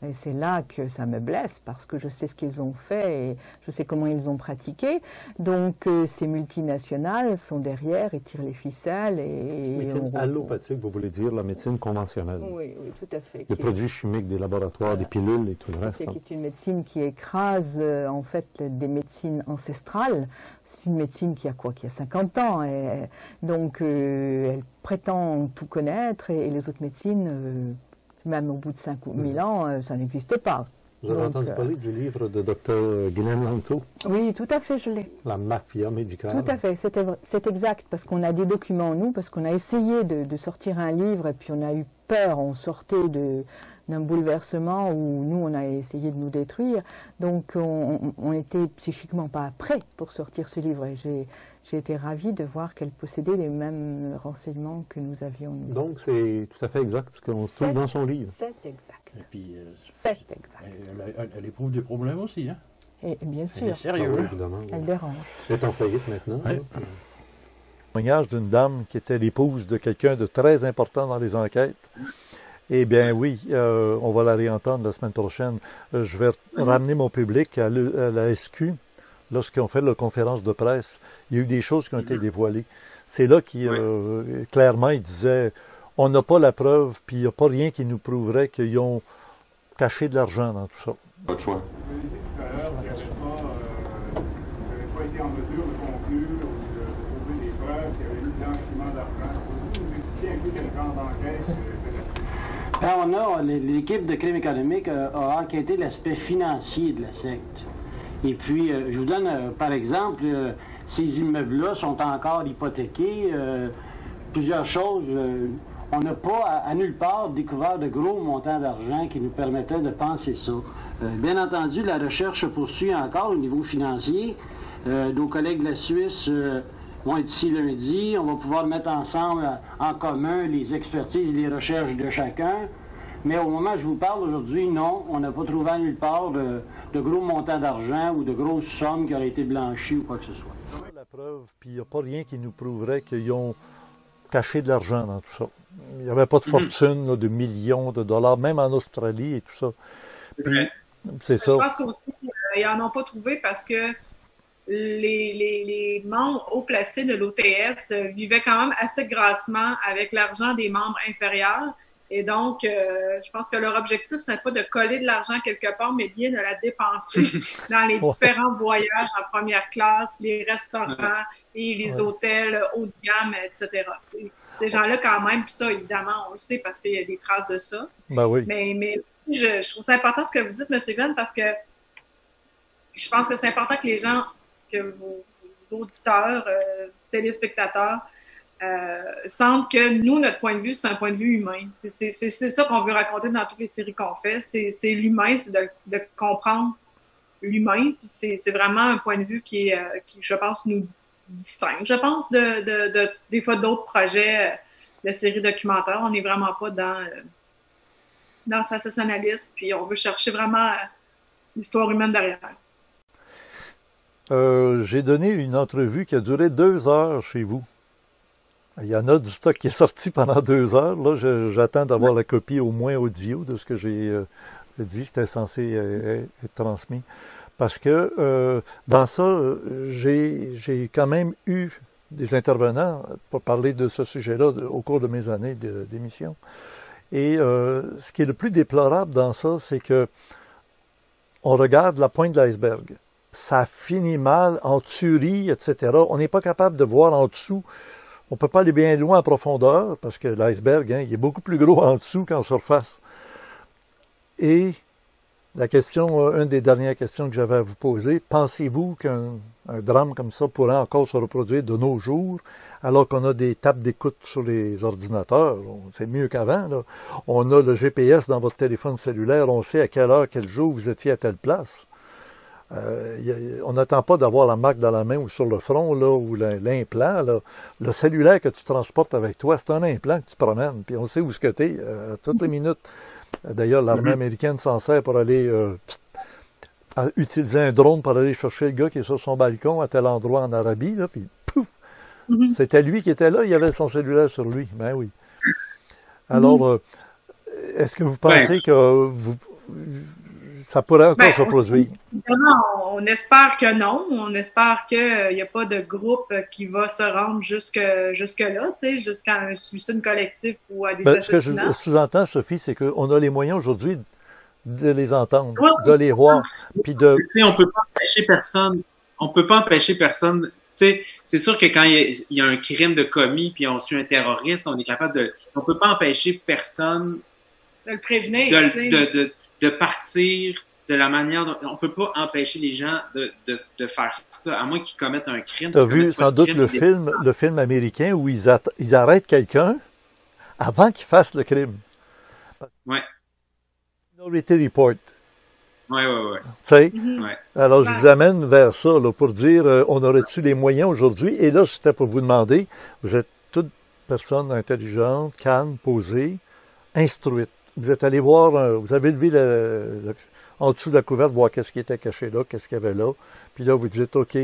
Et c'est là que ça me blesse, parce que je sais ce qu'ils ont fait et je sais comment ils ont pratiqué. Donc ces multinationales sont derrière et tirent les ficelles. Médecine allopathique, vous voulez dire la médecine conventionnelle? Oui, oui, tout à fait. Les produits chimiques des laboratoires, des pilules et tout le reste. C'est une médecine qui écrase en fait des médecines ancestrales. C'est une médecine qui a quoi? Qui a 50 ans. Et donc elle prétend tout connaître et les autres médecines... même au bout de 5 ou 1000 ans, ça n'existe pas. Vous avez entendu parler du livre de Dr. Glenn Lanto? Oui, tout à fait, je l'ai. La mafia médicale. Tout à fait, c'est exact, parce qu'on a des documents, nous, parce qu'on a essayé de sortir un livre, et puis on a eu peur, on sortait d'un bouleversement où nous, on a essayé de nous détruire. Donc, on n'était psychiquement pas prêts pour sortir ce livre. Et j'ai été ravie de voir qu'elle possédait les mêmes renseignements que nous avions. Nous. Donc, c'est tout à fait exact ce qu'on trouve dans son livre. C'est exact. Et puis, c'est exact. Elle éprouve des problèmes aussi, hein? Et bien sûr. Elle est sérieuse. Évidemment. Elle dérange. Elle est en faillite maintenant. Ouais. Témoignage d'une dame qui était l'épouse de quelqu'un de très important dans les enquêtes. Eh bien oui, on va la réentendre la semaine prochaine. Je vais ramener mon public à la SQ. Lorsqu'on fait la conférence de presse, il y a eu des choses qui ont été dévoilées. C'est là qu'il, clairement, il disait, on n'a pas la preuve, puis il n'y a pas rien qui nous prouverait qu'ils ont caché de l'argent dans tout ça. Pas de choix. Vous avez dit tout à l'heure qu'il n'avez pas été en mesure de conclure ou de trouver des preuves qu'il y avait eu blanchiment d'argent. Vous expliquez un peu quel genre d'enquête L'équipe de crime économique a enquêté l'aspect financier de la secte. Et puis, je vous donne, par exemple, ces immeubles-là sont encore hypothéqués. Plusieurs choses. On n'a pas, à nulle part, découvert de gros montants d'argent qui nous permettaient de penser ça. Bien entendu, la recherche se poursuit encore au niveau financier. Nos collègues de la Suisse vont être ici lundi. On va pouvoir mettre ensemble, en commun, les expertises et les recherches de chacun. Mais au moment où je vous parle aujourd'hui, non, on n'a pas trouvé à nulle part de gros montants d'argent ou de grosses sommes qui auraient été blanchies ou quoi que ce soit. La preuve, puis il n'y a pas rien qui nous prouverait qu'ils ont caché de l'argent dans tout ça. Il n'y avait pas de fortune là, de millions de dollars, même en Australie et tout ça. Puis, c'est ça. Je pense qu'aussi qu'ils n'en ont pas trouvé parce que les membres haut placés de l'OTS vivaient quand même assez grassement avec l'argent des membres inférieurs. Et donc, je pense que leur objectif, ce n'est pas de coller de l'argent quelque part, mais bien de la dépenser dans les différents voyages en première classe, les restaurants et les hôtels haut de gamme, etc. Ces gens-là, quand même, puis ça, évidemment, on le sait parce qu'il y a des traces de ça. Ben oui. Mais je trouve ça important ce que vous dites, M. Glenn, parce que je pense que c'est important que les gens, que vos auditeurs, téléspectateurs, sentent que nous, notre point de vue, c'est un point de vue humain. C'est ça qu'on veut raconter dans toutes les séries qu'on fait. C'est l'humain, c'est de comprendre l'humain. Puis c'est vraiment un point de vue qui, je pense, nous distingue. Je pense des fois d'autres projets de séries documentaires. On n'est vraiment pas dans sensationnalisme. Puis on veut chercher vraiment l'histoire humaine derrière. J'ai donné une entrevue qui a duré 2 heures chez vous. Il y en a du stock qui est sorti pendant 2 heures. Là, j'attends d'avoir la copie au moins audio de ce que j'ai dit. C'était censé être transmis. Parce que dans ça, j'ai quand même eu des intervenants pour parler de ce sujet-là au cours de mes années d'émission. Et ce qui est le plus déplorable dans ça, c'est que on regarde la pointe de l'iceberg. Ça finit mal en tuerie, etc. On n'est pas capable de voir en dessous. On ne peut pas aller bien loin en profondeur parce que l'iceberg, il est beaucoup plus gros en dessous qu'en surface. Et la question, une des dernières questions que j'avais à vous poser, pensez-vous qu'un drame comme ça pourrait encore se reproduire de nos jours, alors qu'on a des tables d'écoute sur les ordinateurs? C'est mieux qu'avant, là. On a le GPS dans votre téléphone cellulaire, on sait à quelle heure, quel jour vous étiez à telle place. On n'attend pas d'avoir la marque dans la main ou sur le front, là, ou l'implant. Là. Le cellulaire que tu transportes avec toi, c'est un implant que tu promènes, puis on sait où ce que tu es toutes les minutes. D'ailleurs, l'armée américaine s'en sert pour aller utiliser un drone pour aller chercher le gars qui est sur son balcon à tel endroit en Arabie, là, puis pouf! C'était lui qui était là, il avait son cellulaire sur lui. Ben oui. Alors, est-ce que vous pensez que ça pourrait encore se produire? On espère que non. On espère qu'il n'y a pas de groupe qui va se rendre jusque-là, jusqu'à un suicide collectif ou à des assassinats. Ce que je sous-entends, Sophie, c'est qu'on a les moyens aujourd'hui de les entendre, de les voir. Puis on peut pas empêcher personne. On peut pas empêcher personne. C'est sûr que quand il y a un crime de commis puis on suit un terroriste, on est capable de. On peut pas empêcher personne de le prévenir, de partir de la manière dont on peut pas empêcher les gens de faire ça, à moins qu'ils commettent un crime. Tu as vu sans doute le film américain où ils arrêtent quelqu'un avant qu'il fasse le crime. Ouais. Minority Report. Ouais. Tu sais? Alors, je vous amène vers ça, là, pour dire, on aurait-tu les moyens aujourd'hui? Et là, c'était pour vous demander, vous êtes toute personne intelligente, calme, posée, instruite. Vous êtes allé voir, vous avez levé en dessous de la couverte, voir qu'est-ce qui était caché là, qu'est-ce qu'il y avait là. Puis là, vous dites, OK,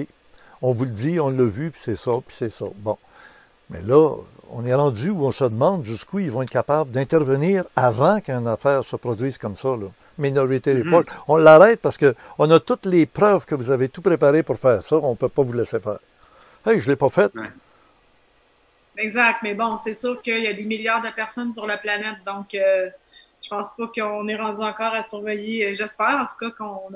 on vous le dit, on l'a vu, puis c'est ça, puis c'est ça. Bon. Mais là, on est rendu où on se demande jusqu'où ils vont être capables d'intervenir avant qu'une affaire se produise comme ça, là. Minority Report. On l'arrête parce qu'on a toutes les preuves que vous avez tout préparé pour faire ça. On ne peut pas vous laisser faire. Hey, je ne l'ai pas fait. Exact. Mais bon, c'est sûr qu'il y a des milliards de personnes sur la planète. Donc, je pense pas qu'on est rendu encore à surveiller. J'espère, en tout cas, qu'on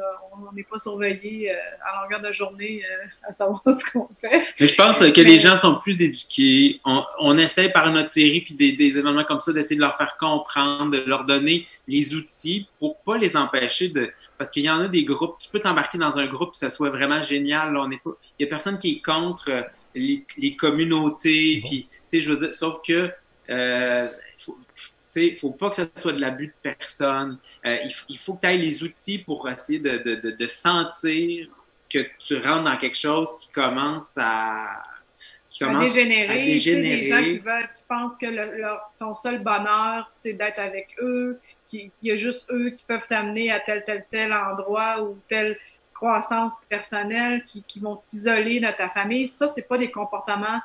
n'est pas surveillé à longueur de journée à savoir ce qu'on fait. Mais je pense que les gens sont plus éduqués. On essaie par notre série puis des événements comme ça d'essayer de leur faire comprendre, de leur donner les outils pour pas les empêcher de... Parce qu'il y en a des groupes, tu peux t'embarquer dans un groupe que ça soit vraiment génial. Là, il y a personne qui est contre les communautés. Puis, tu sais, je veux dire, sauf que faut pas que ça soit de l'abus de personne. Il faut que tu aies les outils pour essayer de sentir que tu rentres dans quelque chose qui commence à dégénérer. Des gens qui pensent que ton seul bonheur, c'est d'être avec eux, qu'il y a juste eux qui peuvent t'amener à tel endroit ou telle croissance personnelle qui vont t'isoler de ta famille. Ça, c'est pas des comportements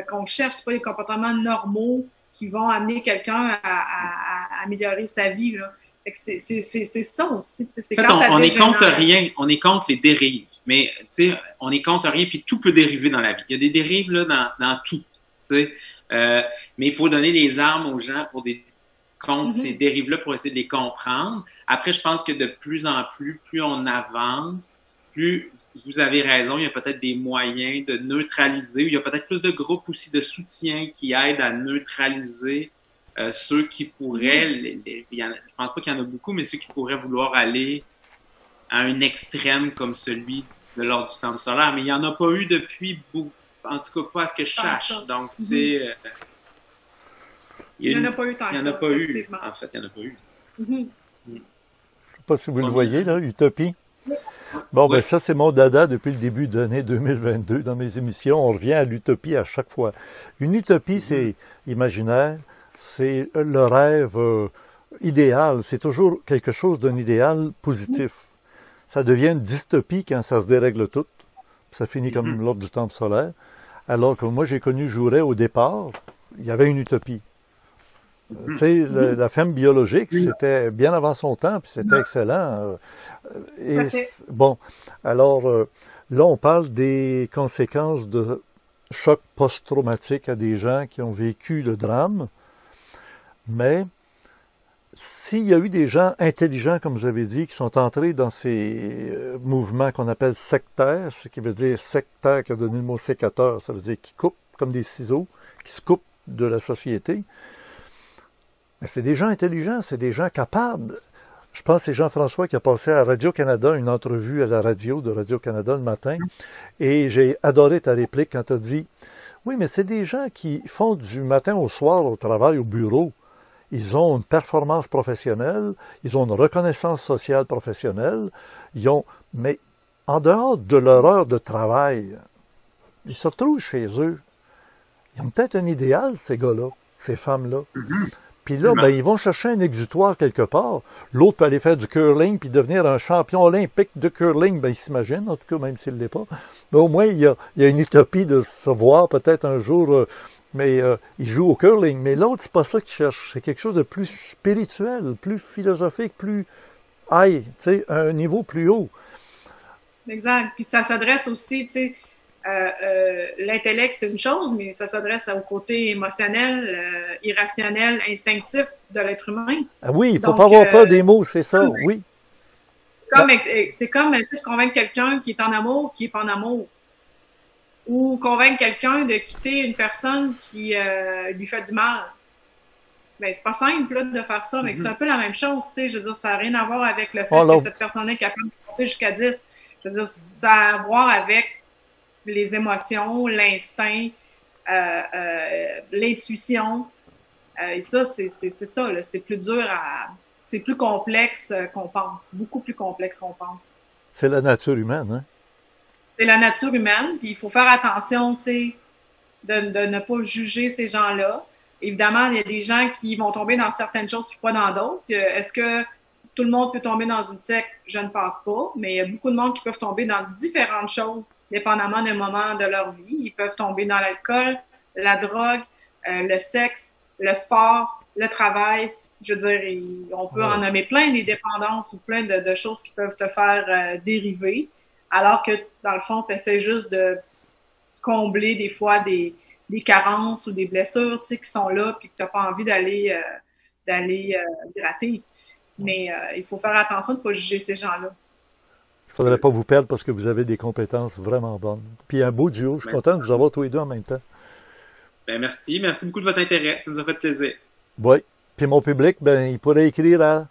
qu'on cherche, c'est pas des comportements normaux qui vont amener quelqu'un à améliorer sa vie, là. C'est ça aussi. C'est en fait, on est contre rien. On est contre les dérives. Mais, on est contre rien, puis tout peut dériver dans la vie. Il y a des dérives, là, dans tout. Mais il faut donner les armes aux gens contre ces dérives-là pour essayer de les comprendre. Après, je pense que de plus en plus on avance, plus vous avez raison, il y a peut-être des moyens de neutraliser, il y a peut-être plus de groupes aussi de soutien qui aident à neutraliser ceux qui pourraient, je pense pas qu'il y en a beaucoup, mais ceux qui pourraient vouloir aller à un extrême comme celui de l'ordre du temple solaire. Mais il n'y en a pas eu depuis beaucoup, en tout cas pas à ce que je sache. Donc, il n'y en a pas eu tant que ça. Il n'y en a pas eu, en fait, il n'y en a pas eu. Je ne sais pas si vous le voyez, là, Utopie. Bon, ben ça, c'est mon dada depuis le début de l'année 2022. Dans mes émissions, on revient à l'utopie à chaque fois. Une utopie, c'est imaginaire, c'est le rêve idéal. C'est toujours quelque chose d'un idéal positif. Ça devient une dystopie quand ça se dérègle tout. Ça finit comme l'ordre du temple solaire. Alors que moi, j'ai connu Jouret au départ, il y avait une utopie. Tu sais, la femme biologique, c'était bien avant son temps, puis c'était excellent. Bon, alors là, on parle des conséquences de choc post-traumatique à des gens qui ont vécu le drame. Mais s'il y a eu des gens intelligents, comme vous avez dit, qui sont entrés dans ces mouvements qu'on appelle sectaires, ce qui veut dire sectaire qui a donné le mot sécateur, ça veut dire qui coupent comme des ciseaux, qui se coupent de la société. C'est des gens intelligents, c'est des gens capables. Je pense que c'est Jean-François qui a passé à Radio-Canada une entrevue à la radio de Radio-Canada le matin, et j'ai adoré ta réplique quand tu as dit « Oui, mais c'est des gens qui font du matin au soir au travail, au bureau. Ils ont une performance professionnelle, ils ont une reconnaissance sociale professionnelle, mais en dehors de leur heure de travail, ils se retrouvent chez eux. Ils ont peut-être un idéal, ces gars-là, ces femmes-là. Puis là, ben, ils vont chercher un exutoire quelque part. L'autre peut aller faire du curling puis devenir un champion olympique de curling. Ben, il s'imagine, en tout cas, même s'il ne l'est pas. Mais au moins, il y a une utopie de se voir peut-être un jour, il joue au curling. Mais l'autre, c'est pas ça qu'il cherche. C'est quelque chose de plus spirituel, plus philosophique, plus high, tu sais, à un niveau plus haut. Exact. Puis ça s'adresse aussi, tu sais, l'intellect, c'est une chose, mais ça s'adresse au côté émotionnel, irrationnel, instinctif de l'être humain. Ah oui, il ne faut pas avoir peur des mots, c'est ça, oui. C'est comme de convaincre quelqu'un qui est en amour, qui n'est pas en amour. Ou convaincre quelqu'un de quitter une personne qui lui fait du mal. Ben, c'est pas simple là, de faire ça, mais c'est un peu la même chose, tu sais. Je veux dire, ça n'a rien à voir avec le fait que cette personne-là est capable de monter jusqu'à 10. Je veux dire, ça a à voir avec les émotions, l'instinct, l'intuition. Et ça, c'est ça, là. C'est plus dur c'est plus complexe qu'on pense. Beaucoup plus complexe qu'on pense. C'est la nature humaine, hein? C'est la nature humaine, puis il faut faire attention, tu sais, de ne pas juger ces gens-là. Évidemment, il y a des gens qui vont tomber dans certaines choses puis pas dans d'autres. Est-ce que tout le monde peut tomber dans une secte? Je ne pense pas, mais il y a beaucoup de monde qui peuvent tomber dans différentes choses dépendamment d'un moment de leur vie. Ils peuvent tomber dans l'alcool, la drogue, le sexe, le sport, le travail. Je veux dire, on peut en nommer plein des dépendances ou plein de choses qui peuvent te faire dériver, alors que, dans le fond, tu essaies juste de combler des fois des carences ou des blessures, tu sais, qui sont là puis que tu n'as pas envie d'aller gratter. Mais il faut faire attention de ne pas juger ces gens-là. Il ne faudrait pas vous perdre parce que vous avez des compétences vraiment bonnes. Puis un beau duo. Je suis content de vous avoir tous les deux en même temps. Ben merci. Merci beaucoup de votre intérêt. Ça nous a fait plaisir. Oui. Puis mon public, ben il pourrait écrire à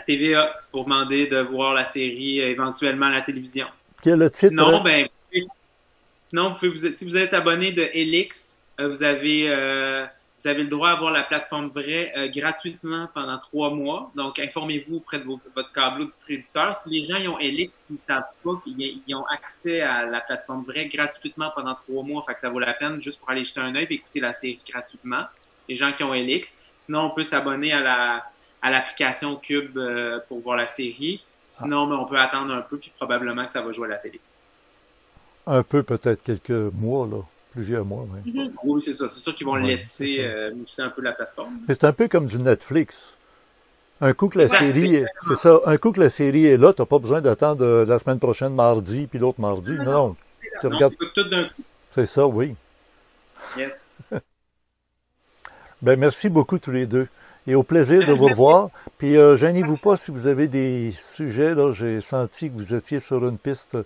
TVA pour demander de voir la série éventuellement à la télévision. Quel est le titre? Sinon, vous pouvez si vous êtes abonné de Elix, vous avez le droit à avoir la plateforme vraie gratuitement pendant 3 mois. Donc, informez-vous auprès de votre câbleau distributeur. Si les gens ils ont Elix, ils ne savent pas qu'ils ont accès à la plateforme vraie gratuitement pendant 3 mois. Fait que ça vaut la peine juste pour aller jeter un œil et écouter la série gratuitement. Les gens qui ont Elix. Sinon, on peut s'abonner à l'application Cube pour voir la série. Sinon, on peut attendre un peu puis probablement que ça va jouer à la télé. Un peu, peut-être quelques mois, là. Plusieurs mois, même. Oui, c'est ça. C'est sûr qu'ils vont laisser mousser un peu la plateforme. C'est un peu comme du Netflix. Un coup que la série, c'est ça. Un coup que la série est là, t'as pas besoin d'attendre la semaine prochaine, mardi, puis l'autre mardi. Non. Tu regardes. Tout d'un coup. C'est ça, oui. Yes. Ben, merci beaucoup tous les deux. Et au plaisir de vous revoir. Puis, gênez-vous pas si vous avez des sujets, là. J'ai senti que vous étiez sur une piste.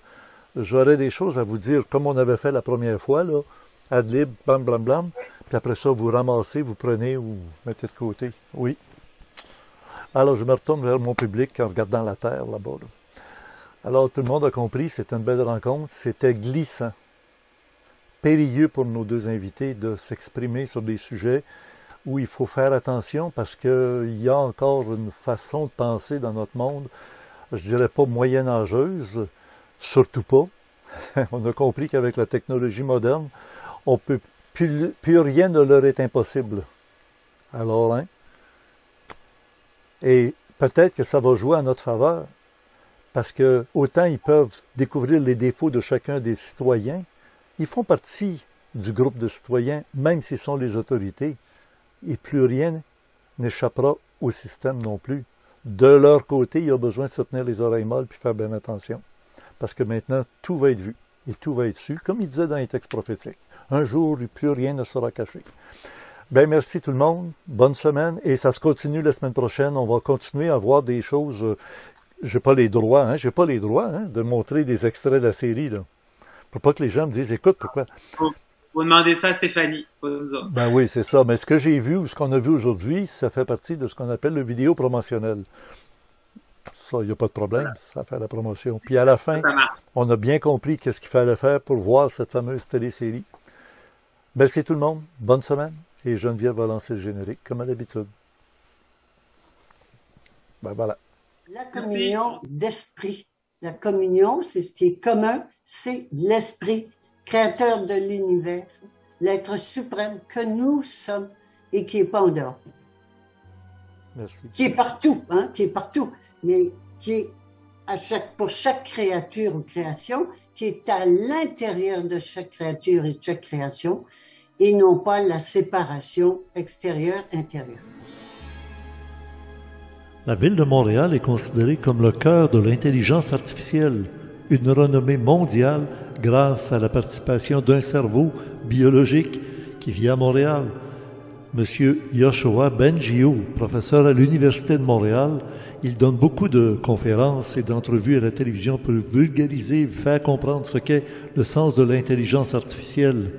J'aurais des choses à vous dire, comme on avait fait la première fois, là. Ad lib, blam, blam, blam. Puis après ça, vous ramassez, vous prenez ou vous mettez de côté. Oui. Alors, je me retourne vers mon public en regardant la terre là-bas. Là. Alors, tout le monde a compris, c'est une belle rencontre. C'était glissant. Périlleux pour nos deux invités de s'exprimer sur des sujets où il faut faire attention parce qu'il y a encore une façon de penser dans notre monde, je dirais pas moyenâgeuse, surtout pas. On a compris qu'avec la technologie moderne, on peut plus rien ne leur est impossible. Alors, hein? Et peut-être que ça va jouer à notre faveur, parce que autant ils peuvent découvrir les défauts de chacun des citoyens, ils font partie du groupe de citoyens, même s'ils sont les autorités, et plus rien n'échappera au système non plus. De leur côté, il y a besoin de se tenir les oreilles molles puis faire bien attention. Parce que maintenant, tout va être vu et tout va être su, comme il disait dans les textes prophétiques. Un jour, plus rien ne sera caché. Bien, merci tout le monde. Bonne semaine. Et ça se continue la semaine prochaine. On va continuer à voir des choses. J'ai pas les droits, de montrer des extraits de la série, là. Pour pas que les gens me disent, écoute, pourquoi? Vous demandez ça à Stéphanie, pas nous autres. Ben oui, c'est ça. Mais ce que j'ai vu ou ce qu'on a vu aujourd'hui, ça fait partie de ce qu'on appelle le vidéo promotionnel. Ça, il n'y a pas de problème, ça fait la promotion. Puis à la fin, on a bien compris qu'est-ce qu'il fallait faire pour voir cette fameuse télésérie. Merci tout le monde, bonne semaine, et Geneviève va lancer le générique, comme à l'habitude. Ben voilà. La communion d'esprit. La communion, c'est ce qui est commun, c'est l'esprit, créateur de l'univers, l'être suprême que nous sommes et qui n'est pas en dehors. Merci. Qui est partout, hein, qui est partout, mais qui est pour chaque créature ou création, qui est à l'intérieur de chaque créature et de chaque création, et non pas la séparation extérieure-intérieure. La ville de Montréal est considérée comme le cœur de l'intelligence artificielle, une renommée mondiale grâce à la participation d'un cerveau biologique qui vit à Montréal. Monsieur Yoshua Bengio, professeur à l'Université de Montréal, il donne beaucoup de conférences et d'entrevues à la télévision pour vulgariser et faire comprendre ce qu'est le sens de l'intelligence artificielle,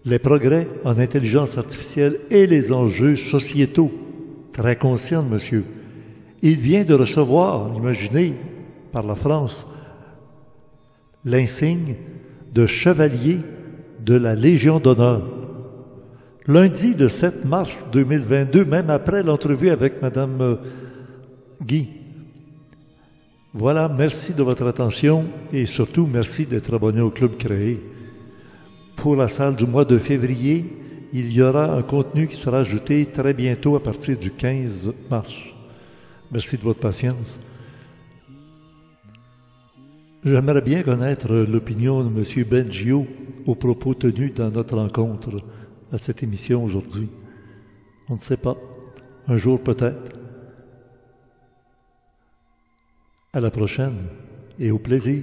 les progrès en intelligence artificielle et les enjeux sociétaux. Très conscient, monsieur. Il vient de recevoir, imaginez, par la France, l'insigne de chevalier de la Légion d'honneur. Lundi, le 7 mars 2022, même après l'entrevue avec Mme Guy. Voilà, merci de votre attention et surtout merci d'être abonné au Club créé. Pour la salle du mois de février, il y aura un contenu qui sera ajouté très bientôt à partir du 15 mars. Merci de votre patience. J'aimerais bien connaître l'opinion de M. Bengio aux propos tenus dans notre rencontre à cette émission aujourd'hui. On ne sait pas. Un jour peut-être. À la prochaine et au plaisir.